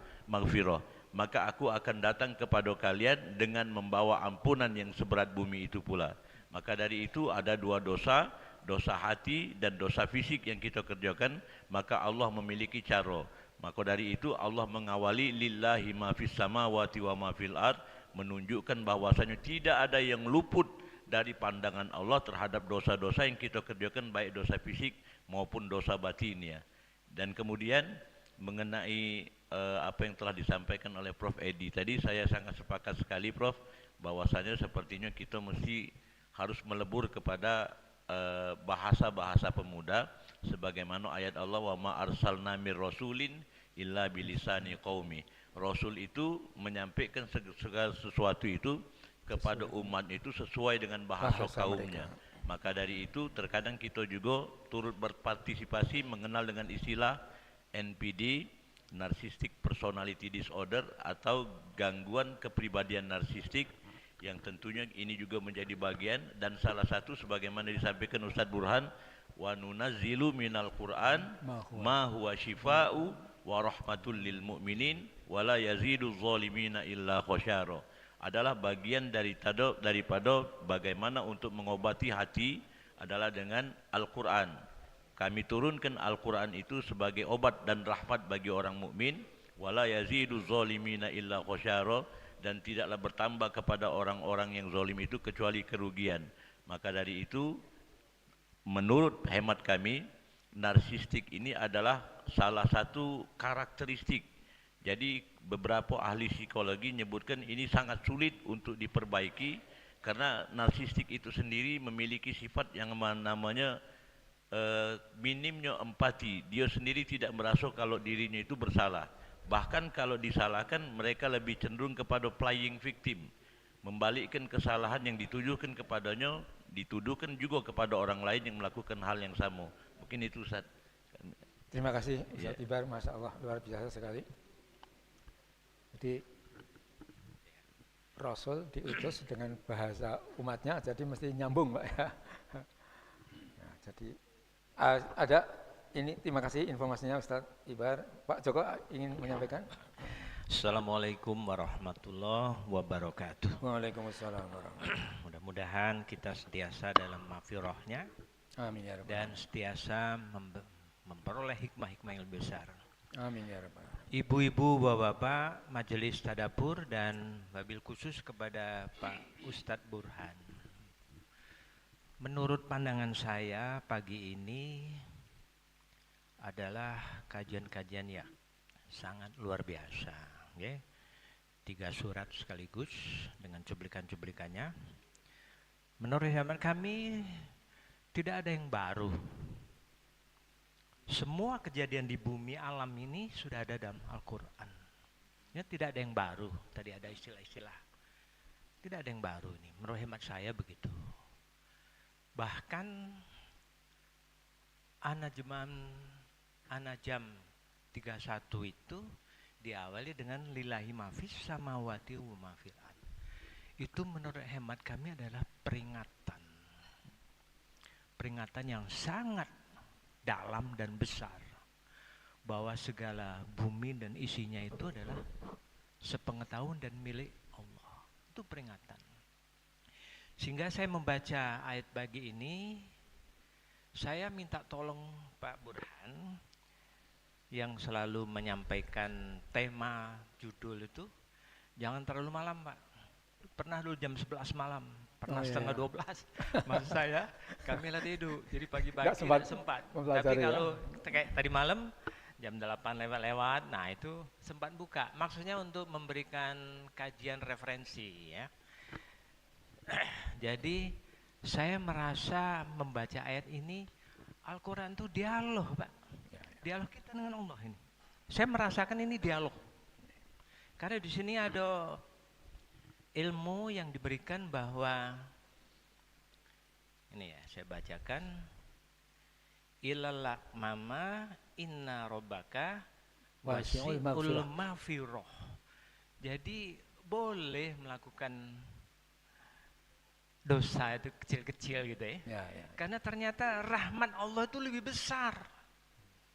D: maka aku akan datang kepada kalian dengan membawa ampunan yang seberat bumi itu pula. Maka dari itu ada dua dosa, dosa hati dan dosa fisik yang kita kerjakan, maka Allah memiliki cara. Maka dari itu Allah mengawali lillahi ma fis samawati wa ma fil ard, menunjukkan bahwasanya tidak ada yang luput dari pandangan Allah terhadap dosa-dosa yang kita kerjakan, baik dosa fisik maupun dosa batin ya. Dan kemudian mengenai apa yang telah disampaikan oleh Prof. Edi tadi, saya sangat sepakat sekali Prof, bahwasanya sepertinya kita mesti harus melebur kepada bahasa-bahasa pemuda sebagaimana ayat Allah, wa ma arsalna mir rasulin illa bilisani qaumi. Rasul itu menyampaikan segala sesuatu itu kepada umat itu sesuai dengan bahasa kaumnya. Maka dari itu terkadang kita juga turut berpartisipasi mengenal dengan istilah NPD, Narcissistic Personality Disorder, atau gangguan kepribadian narsistik, yang tentunya ini juga menjadi bagian dan salah satu sebagaimana disampaikan Ustadz Burhan, wa nunazzilu minal Qur'an ma huwa syifa'u wa rahmatul lil mu'minin wa la yaziduz zalimina illa khasyara, adalah bagian daripada bagaimana untuk mengobati hati adalah dengan Al-Quran. Kami turunkan Al-Quran itu sebagai obat dan rahmat bagi orang mukmin, wala yaziduz zalimina illa khasyara, dan tidaklah bertambah kepada orang-orang yang zalim itu kecuali kerugian. Maka dari itu menurut hemat kami, narsistik ini adalah salah satu karakteristik. Jadi beberapa ahli psikologi menyebutkan ini sangat sulit untuk diperbaiki karena narsistik itu sendiri memiliki sifat yang namanya minimnya empati. Dia sendiri tidak merasa kalau dirinya itu bersalah. Bahkan kalau disalahkan mereka lebih cenderung kepada playing victim. membalikkan kesalahan yang ditujukan kepadanya, dituduhkan juga kepada orang lain yang melakukan hal yang sama. Mungkin itu Ustaz.
A: Terima kasih
D: Ya.
A: Ustaz Ibar, Masya Allah luar biasa sekali. Jadi Rasul diutus dengan bahasa umatnya, jadi mesti nyambung Pak ya. Nah, jadi ada ini, terima kasih informasinya Ustaz Ibar. Pak Joko ingin menyampaikan?
E: Assalamualaikum warahmatullahi wabarakatuh.
A: Waalaikumsalam warahmatullahi wabarakatuh.
E: Mudah-mudahan kita sentiasa dalam maghfirahnya
A: Amin ya rabbal
E: dan sentiasa memperoleh hikmah-hikmah yang lebih besar.
A: Amin ya rabbal.
E: Ibu-ibu, bapak-bapak, majelis tadabur dan wabil khusus kepada Pak Ustadz Burhan. Menurut pandangan saya pagi ini adalah kajian-kajian yang sangat luar biasa. Okay? 3 surat sekaligus dengan cuplikan-cuplikannya. Menurut hemat kami tidak ada yang baru. Semua kejadian di bumi alam ini sudah ada dalam Al-Quran. Ya, tidak ada yang baru. Tadi ada istilah-istilah. Tidak ada yang baru ini. Menurut hemat saya begitu. Bahkan An-Najm 31 itu diawali dengan lillahi mafis samawati wa mafil ard. Itu menurut hemat kami adalah peringatan. Peringatan yang sangat dalam dan besar bahwa segala bumi dan isinya itu adalah sepengetahuan dan milik Allah. Itu peringatan. Sehingga saya membaca ayat pagi ini, saya minta tolong Pak Burhan yang selalu menyampaikan tema judul itu, jangan terlalu malam Pak. Pernah dulu jam 11 malam, pernah setengah 12. Maksud saya, kami lah tidur, jadi pagi-pagi tidak sempat. Tapi kalau kayak tadi malam, jam 8 lewat-lewat, nah itu sempat buka. Maksudnya untuk memberikan kajian referensi ya. Jadi saya merasa membaca ayat ini, Al-Quran itu dialog Pak. Dialog kita dengan Allah ini. Saya merasakan ini dialog. Karena di sini ada ilmu yang diberikan bahwa ini ya, saya bacakan ilalak mama inna robbaka wasi'ul maghfirah. Jadi boleh melakukan dosa itu kecil-kecil gitu ya. Karena ternyata rahmat Allah itu lebih besar.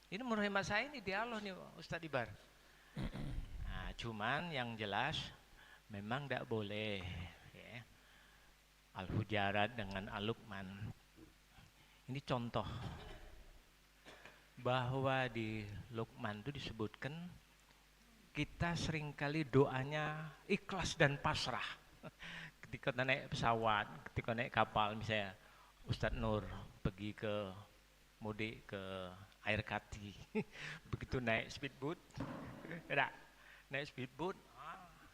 E: Ini menurut hemat saya ini dialog nih Ustadz Ibar. Nah, cuman yang jelas memang tidak boleh ya. Al-Hujarat dengan Al-Luqman. Ini contoh bahwa di Luqman itu disebutkan kita seringkali doanya ikhlas dan pasrah. Ketika naik pesawat, ketika naik kapal misalnya Ustadz Nur pergi ke mudik ke Air Kati, begitu naik speedboat, naik speedboat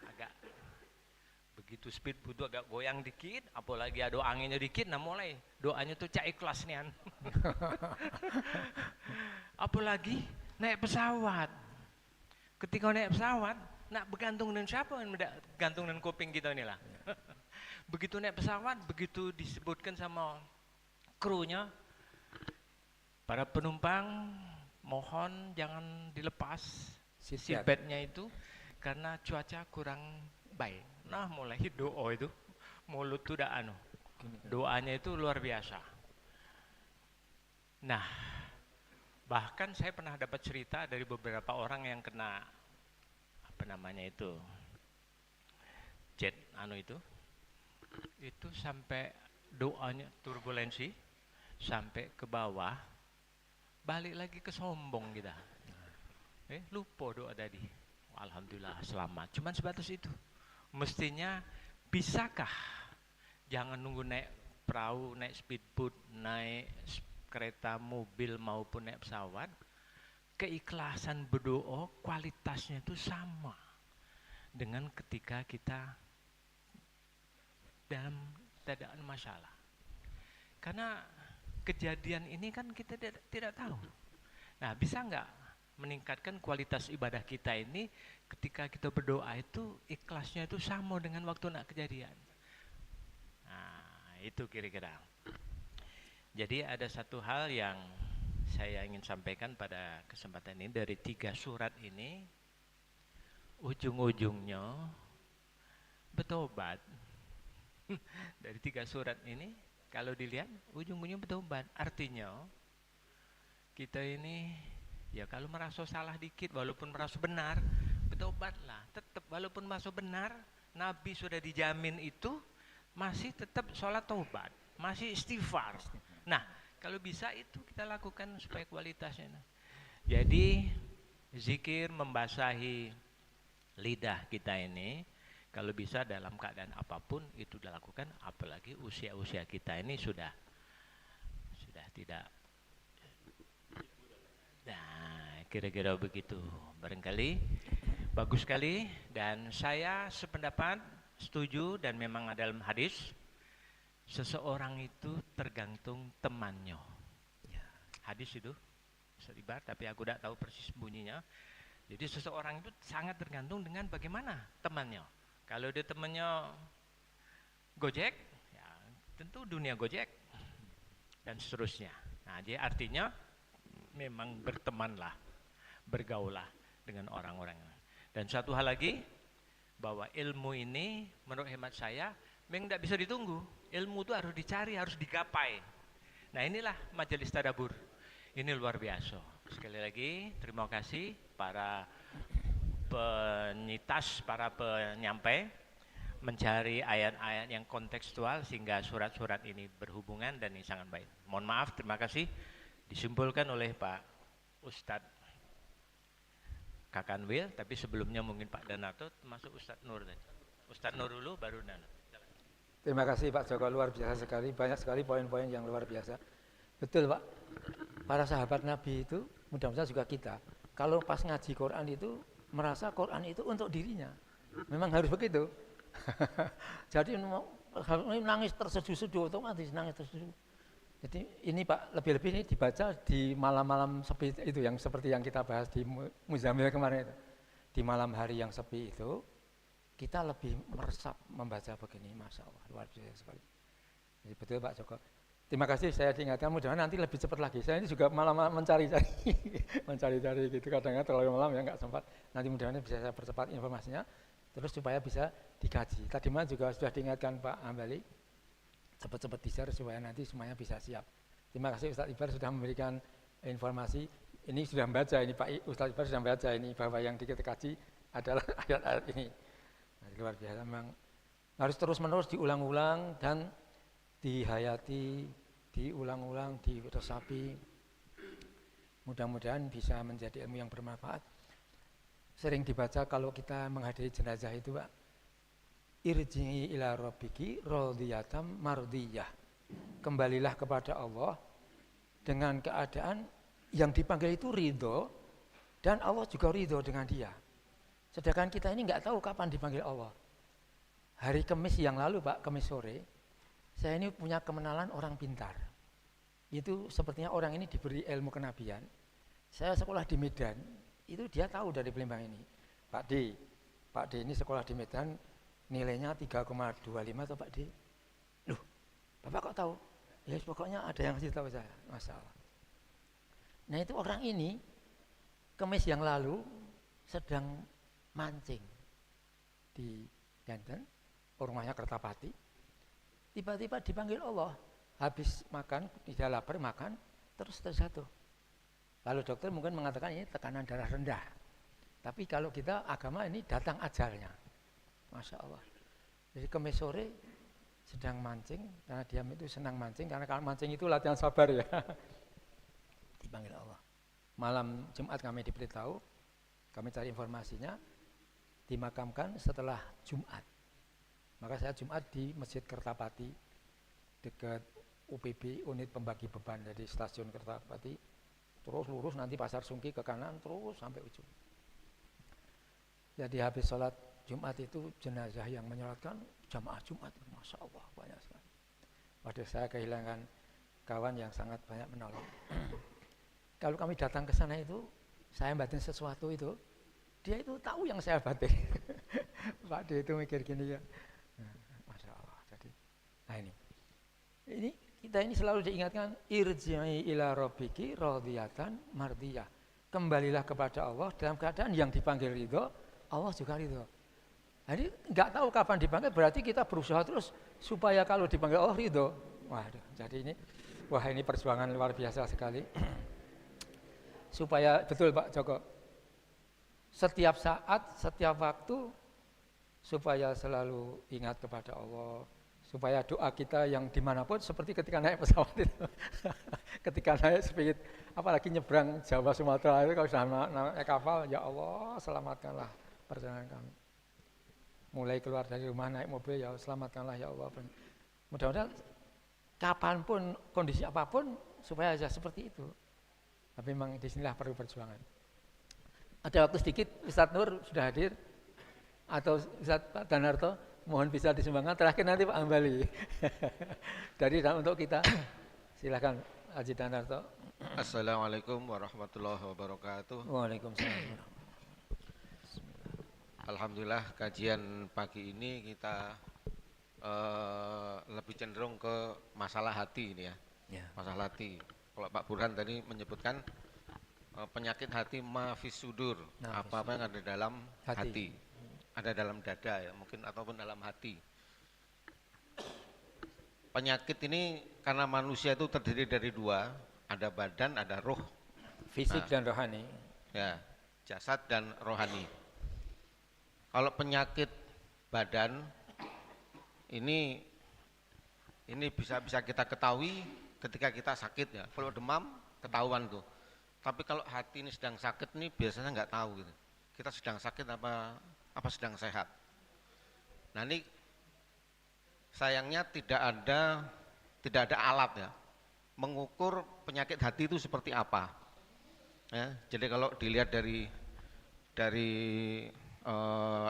E: agak begitu speedboat itu agak goyang dikit, apalagi ada anginnya dikit, nah mulai doanya tuh cak ikhlas nih. Apalagi naik pesawat, ketika naik pesawat, nak bergantung dengan siapa? Bergantung dengan kuping kita inilah. Begitu naik pesawat, begitu disebutkan sama krunya, para penumpang mohon jangan dilepas seatbeltnya itu karena cuaca kurang baik. Nah mulai doa itu, mulut tuh dah doanya itu luar biasa. Nah bahkan saya pernah dapat cerita dari beberapa orang yang kena apa namanya itu jet itu sampai doanya turbulensi sampai ke bawah, balik lagi ke sombong kita. Lupa doa tadi. Alhamdulillah selamat. Cuman sebatas itu. Mestinya bisakah jangan nunggu naik perahu, naik speedboat, naik kereta mobil maupun naik pesawat, keikhlasan berdoa kualitasnya itu sama dengan ketika kita dalam keadaan masalah. Karena kejadian ini kan kita tidak tahu. Nah, bisa nggak meningkatkan kualitas ibadah kita ini ketika kita berdoa itu ikhlasnya itu sama dengan waktu nak kejadian. itu kira-kira. Jadi ada satu hal yang saya ingin sampaikan pada kesempatan ini, dari 3 surat ini ujung-ujungnya bertobat. Dari 3 surat ini kalau dilihat ujung-ujungnya bertobat. Artinya kita ini ya kalau merasa salah dikit walaupun merasa benar, bertobatlah. Tetap walaupun merasa benar, Nabi sudah dijamin itu masih tetap sholat taubat, masih istighfar. Nah, kalau bisa itu kita lakukan supaya kualitasnya. Jadi zikir membasahi lidah kita ini kalau bisa dalam keadaan apapun itu dilakukan, apalagi usia-usia kita ini sudah tidak. Nah, kira-kira begitu. Barangkali bagus sekali, dan saya sependapat, setuju, dan memang dalam hadis seseorang itu tergantung temannya. Hadis itu selibar, tapi aku tidak tahu persis bunyinya. Jadi seseorang itu sangat tergantung dengan bagaimana temannya. Kalau dia temannya Gojek, ya tentu dunia Gojek dan seterusnya. Nah, jadi artinya memang bertemanlah, bergaullah dengan orang-orang. Dan satu hal lagi, bahwa ilmu ini menurut hemat saya memang tidak bisa ditunggu. Ilmu itu harus dicari, harus digapai. Nah, inilah majelis tadabbur. Ini luar biasa. Sekali lagi terima kasih para penyitas, para penyampai mencari ayat-ayat yang kontekstual sehingga surat-surat ini berhubungan, dan ini sangat baik. Mohon maaf, terima kasih. Disimpulkan oleh Pak Ustadz Kakanwil, tapi sebelumnya mungkin Pak Danato, termasuk Ustadz Nur. Ustadz Nur dulu, baru Danato.
A: Terima kasih Pak Joko, luar biasa sekali, banyak sekali poin-poin yang luar biasa. Betul Pak, para sahabat Nabi itu, mudah-mudahan juga kita, kalau pas ngaji Quran itu merasa Quran itu untuk dirinya, memang harus begitu. Jadi nangis terseduh-seduh, otomatis nangis terseduh. Jadi ini Pak, lebih-lebih ini dibaca di malam-malam sepi itu, yang seperti yang kita bahas di Muzammil kemarin itu. Di malam hari yang sepi itu, kita lebih meresap membaca begini, Masya Allah, luar biasa sekali. Jadi betul Pak Joko. Terima kasih, saya diingatkan, mudah-mudahan nanti lebih cepat lagi. Saya ini juga malam mencari-cari, mencari-cari gitu, kadang-kadang terlalu malam ya nggak sempat. Nanti mudah-mudahan bisa saya percepat informasinya, terus supaya bisa dikaji. Tadi malam juga sudah diingatkan Pak Ambali, cepat-cepat di-share supaya nanti semuanya bisa siap. Terima kasih Ustadz Ibar sudah memberikan informasi. Ini sudah membaca, ini Pak Ustadz Ibar sudah membaca ini, bahwa yang kita kaji adalah ayat-ayat ini. Nah, luar biasa, memang harus terus-menerus diulang-ulang dan dihayati, diulang-ulang, diresapi. Mudah-mudahan bisa menjadi ilmu yang bermanfaat. Sering dibaca kalau kita menghadiri jenazah itu Pak, irji'i ila rabbiki radhiyatam mardiyah. Kembalilah kepada Allah dengan keadaan yang dipanggil itu ridho, dan Allah juga ridho dengan dia. Sedangkan kita ini nggak tahu kapan dipanggil Allah. Hari Kamis yang lalu Pak, Kamis sore, saya ini punya kenalan orang pintar. Itu sepertinya orang ini diberi ilmu kenabian. Saya sekolah di Medan, itu dia tahu dari Palembang ini. Pak D ini sekolah di Medan, nilainya 3,25 atau Pak D. Loh, Bapak kok tahu? Ya pokoknya ada yang ngasih tahu saya, masalah. Nah itu orang ini, Kamis yang lalu sedang mancing di Banten, rumahnya Kertapati. Tiba-tiba dipanggil Allah, habis makan, tidak lapar makan, terus terjatuh. Lalu dokter mungkin mengatakan ini tekanan darah rendah. Tapi kalau kita agama ini datang ajalnya. Masya Allah. Jadi Kamis sore sedang mancing, karena dia itu senang mancing, karena kalau mancing itu latihan sabar ya. Dipanggil Allah. Malam Jumat kami diberitahu, kami cari informasinya, dimakamkan setelah Jumat. Maka saya Jumat di Masjid Kertapati, dekat UPB, unit pembagi beban, dari stasiun Kertapati, terus lurus nanti Pasar Sungki ke kanan, terus sampai ujung. Jadi habis sholat Jumat itu jenazah yang menyolatkan jamaah Jumat, Masya Allah banyak sekali. Waduh, saya kehilangan kawan yang sangat banyak menolong. Kalau kami datang ke sana itu, saya batin sesuatu itu, dia itu tahu yang saya batin. Pak D itu mikir gini ya, Masya Allah. Jadi, nah ini, kita ini selalu diingatkan irji'i ila rabbiki radiyatan mardiyah. Kembalilah kepada Allah dalam keadaan yang dipanggil ridho, Allah juga ridho. Jadi nggak tahu kapan dipanggil, berarti kita berusaha terus supaya kalau dipanggil Allah ridho. Waduh, jadi ini perjuangan luar biasa sekali. Supaya betul Pak Joko, setiap saat, setiap waktu, supaya selalu ingat kepada Allah, supaya doa kita yang dimanapun seperti ketika naik pesawat itu, ketika naik speed, apalagi nyebrang Jawa Sumatera itu kalau sudah naik kapal, ya Allah selamatkanlah perjalanan kami. Mulai keluar dari rumah naik mobil, ya selamatkanlah ya Allah. Mudah-mudahan kapanpun kondisi apapun supaya aja seperti itu. Tapi memang disinilah perlu perjuangan. Ada waktu sedikit, Ustadz Nur sudah hadir atau Ustadz Pak Danarto, mohon bisa disumbangkan. Terakhir nanti Pak Ambali. Dari untuk kita, silakan Haji Danarto.
F: Assalamualaikum warahmatullahi wabarakatuh.
A: Waalaikumsalam.
F: Alhamdulillah kajian pagi ini kita lebih cenderung ke masalah hati ini ya. Masalah hati. Kalau Pak Burhan tadi menyebutkan penyakit hati mafis sudur, apa-apa yang ada dalam hati. Ada dalam dada ya mungkin ataupun dalam hati. Penyakit ini karena manusia itu terdiri dari dua, ada badan, ada roh.
A: Fisik dan rohani.
F: Ya, jasad dan rohani. Kalau penyakit badan ini bisa kita ketahui ketika kita sakit ya. Kalau demam ketahuan tuh. Tapi kalau hati ini sedang sakit nih biasanya nggak tahu gitu. Kita sedang sakit apa sedang sehat. Nah ini sayangnya tidak ada alat ya mengukur penyakit hati itu seperti apa. Ya, jadi kalau dilihat dari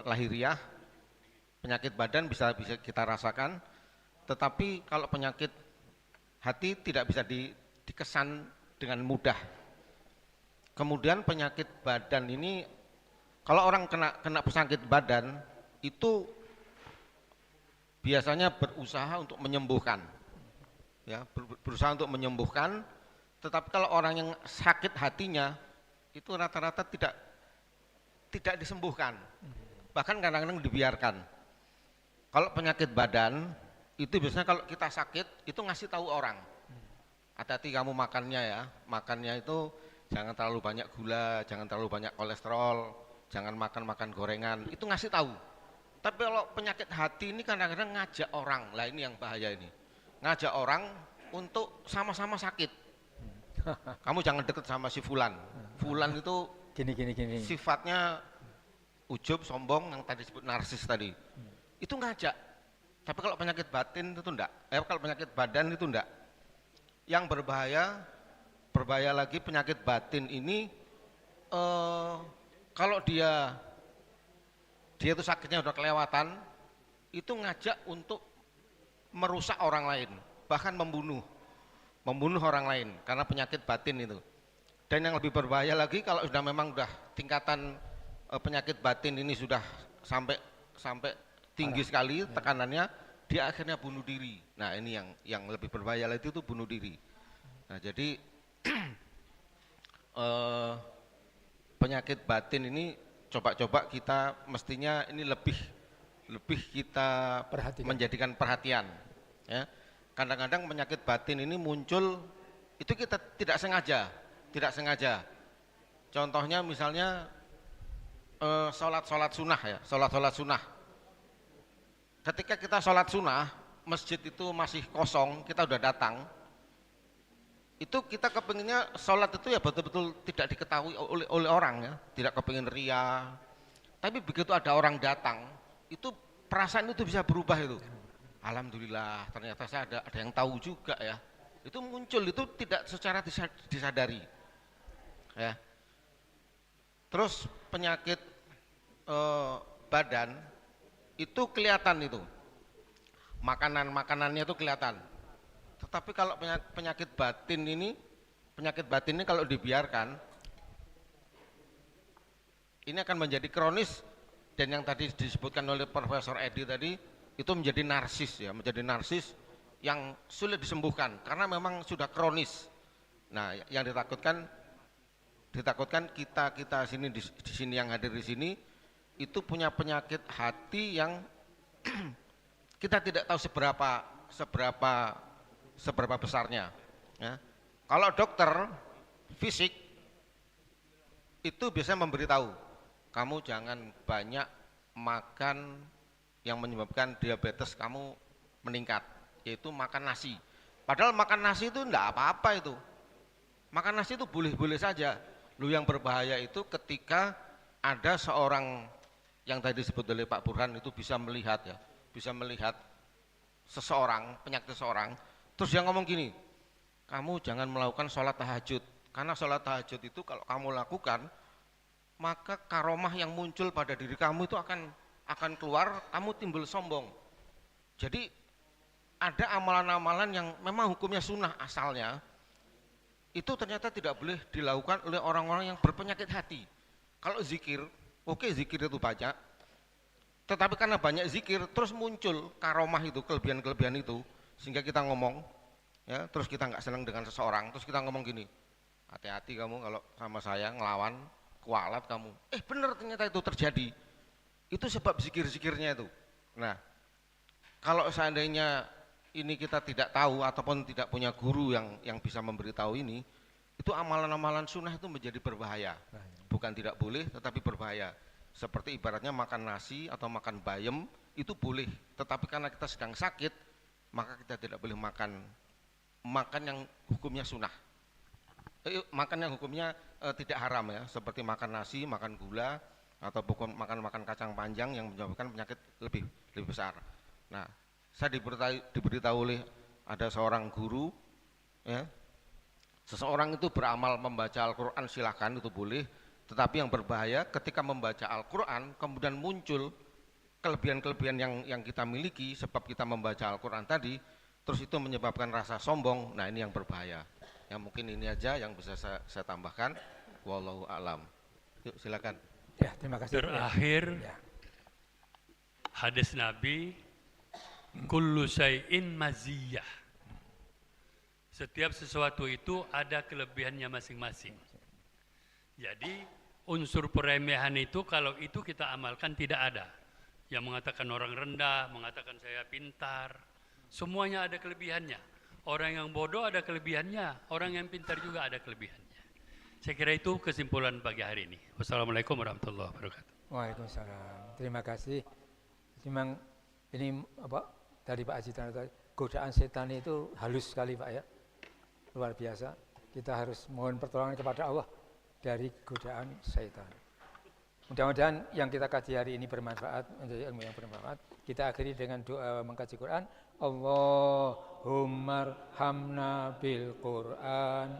F: lahiriah penyakit badan bisa kita rasakan, tetapi kalau penyakit hati tidak bisa dikesan dengan mudah. Kemudian penyakit badan ini, kalau orang kena penyakit badan itu biasanya berusaha untuk menyembuhkan, ya berusaha untuk menyembuhkan. Tetapi kalau orang yang sakit hatinya itu rata-rata tidak disembuhkan, bahkan kadang-kadang dibiarkan. Kalau penyakit badan itu biasanya kalau kita sakit itu ngasih tahu orang, hati-hati kamu makannya ya, makannya itu jangan terlalu banyak gula, jangan terlalu banyak kolesterol, jangan makan gorengan, itu ngasih tahu. Tapi kalau penyakit hati ini kadang-kadang ngajak orang, lah ini yang bahaya ini, ngajak orang untuk sama-sama sakit. Kamu jangan deket sama si Fulan, Fulan itu gini. Sifatnya ujub, sombong, yang tadi disebut narsis tadi, itu ngajak. Tapi kalau penyakit batin itu enggak, kalau penyakit badan itu enggak. Yang berbahaya lagi penyakit batin ini, kalau dia itu sakitnya udah kelewatan, itu ngajak untuk merusak orang lain, bahkan membunuh orang lain karena penyakit batin itu. Dan yang lebih berbahaya lagi kalau sudah memang udah tingkatan penyakit batin ini sudah sampai tinggi sekali tekanannya, dia akhirnya bunuh diri. Nah ini yang lebih berbahaya lagi itu bunuh diri. Nah jadi penyakit batin ini coba kita mestinya ini lebih kita menjadikan perhatian ya. Kadang-kadang penyakit batin ini muncul itu kita tidak sengaja. Contohnya misalnya sholat sunnah ya, sholat sunnah. Ketika kita sholat sunnah, masjid itu masih kosong, kita udah datang, itu kita kepinginnya sholat itu ya betul-betul tidak diketahui oleh orang ya, tidak kepingin ria. Tapi begitu ada orang datang, itu perasaan itu bisa berubah itu. Alhamdulillah, ternyata saya ada yang tahu juga ya. Itu muncul, itu tidak secara disadari. Ya. Terus penyakit badan itu kelihatan itu. Makanannya itu kelihatan. Tetapi kalau penyakit batin ini kalau dibiarkan, ini akan menjadi kronis, dan yang tadi disebutkan oleh Profesor Edi tadi, itu menjadi narsis ya, menjadi narsis yang sulit disembuhkan karena memang sudah kronis. Nah, yang ditakutkan kita sini di sini yang hadir di sini itu punya penyakit hati yang kita tidak tahu seberapa besarnya. Ya. Kalau dokter fisik itu biasanya memberitahu, kamu jangan banyak makan yang menyebabkan diabetes kamu meningkat, yaitu makan nasi. Padahal makan nasi itu enggak apa-apa itu. Makan nasi itu boleh-boleh saja. Lu yang berbahaya itu ketika ada seorang yang tadi disebut oleh Pak Burhan itu bisa melihat seseorang, penyakit seseorang, terus dia ngomong gini, kamu jangan melakukan sholat tahajud, karena sholat tahajud itu kalau kamu lakukan, maka karomah yang muncul pada diri kamu itu akan keluar, kamu timbul sombong. Jadi ada amalan-amalan yang memang hukumnya sunnah asalnya, itu ternyata tidak boleh dilakukan oleh orang-orang yang berpenyakit hati. Kalau zikir, oke, zikir itu banyak, tetapi karena banyak zikir terus muncul karomah itu, kelebihan-kelebihan itu, sehingga kita ngomong, ya, terus kita nggak senang dengan seseorang, terus kita ngomong gini, hati-hati kamu kalau sama saya ngelawan, kualat kamu. Benar ternyata itu terjadi. Itu sebab zikir-zikirnya itu. Nah, kalau seandainya ini kita tidak tahu ataupun tidak punya guru yang bisa memberitahu ini, itu amalan-amalan sunnah itu menjadi berbahaya. Bukan tidak boleh, tetapi berbahaya. Seperti ibaratnya makan nasi atau makan bayam itu boleh, tetapi karena kita sedang sakit, maka kita tidak boleh makan yang hukumnya sunnah. Makan yang hukumnya tidak haram ya, seperti makan nasi, makan gula, atau makan kacang panjang yang menyebabkan penyakit lebih besar. Nah, saya diberitahu oleh ada seorang guru, ya, seseorang itu beramal membaca Al-Quran silahkan itu boleh, tetapi yang berbahaya ketika membaca Al-Quran kemudian muncul kelebihan-kelebihan yang kita miliki sebab kita membaca Al-Quran tadi, terus itu menyebabkan rasa sombong. Nah, ini yang berbahaya. Ya, mungkin ini aja yang bisa saya tambahkan. Wallahu a'lam. Yuk silakan.
A: Ya, terima kasih.
G: Terakhir,
A: ya.
G: Hadis Nabi, kullu syai'in maziyah. Setiap sesuatu itu ada kelebihannya masing-masing. Jadi unsur peremehan itu kalau itu kita amalkan tidak ada. Yang mengatakan orang rendah, mengatakan saya pintar, semuanya ada kelebihannya. Orang yang bodoh ada kelebihannya, orang yang pintar juga ada kelebihannya. Saya kira itu kesimpulan pagi hari ini. Wassalamualaikum warahmatullahi wabarakatuh.
A: Waalaikumsalam. Terima kasih. Memang ini dari Pak Haji tadi, godaan setan itu halus sekali Pak ya, luar biasa. Kita harus mohon pertolongan kepada Allah dari godaan setan. Mudah-mudahan yang kita kaji hari ini bermanfaat, menjadi ilmu yang bermanfaat. Kita akhiri dengan doa mengkaji Quran. Allahumma arhamna bil Quran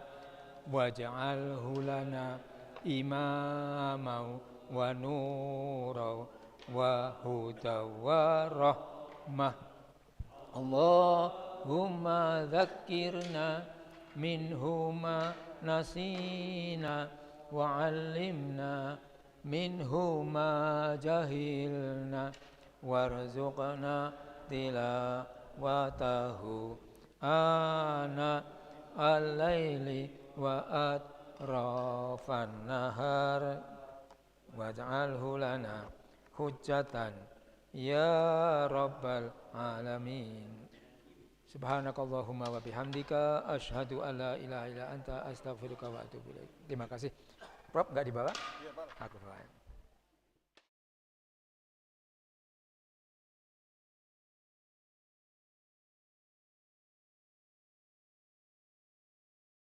A: waj'alhu lana imama wa nura wa huda wa rahmah. Allahumma dzakkirna minhu ma nasina wa 'allimna minhu ma jahilna warzuqna tilawatahu ana al-laili wa atrafan nahar waj'alhu lana hujjatan ya rabbal alamin. Subhanakallahumma wa bihamdika asyhadu an la ilaha illa anta astaghfiruka wa atubu ilaik. Terima kasih. Prof, enggak dibawa? Iya, Pak. Aku bawa.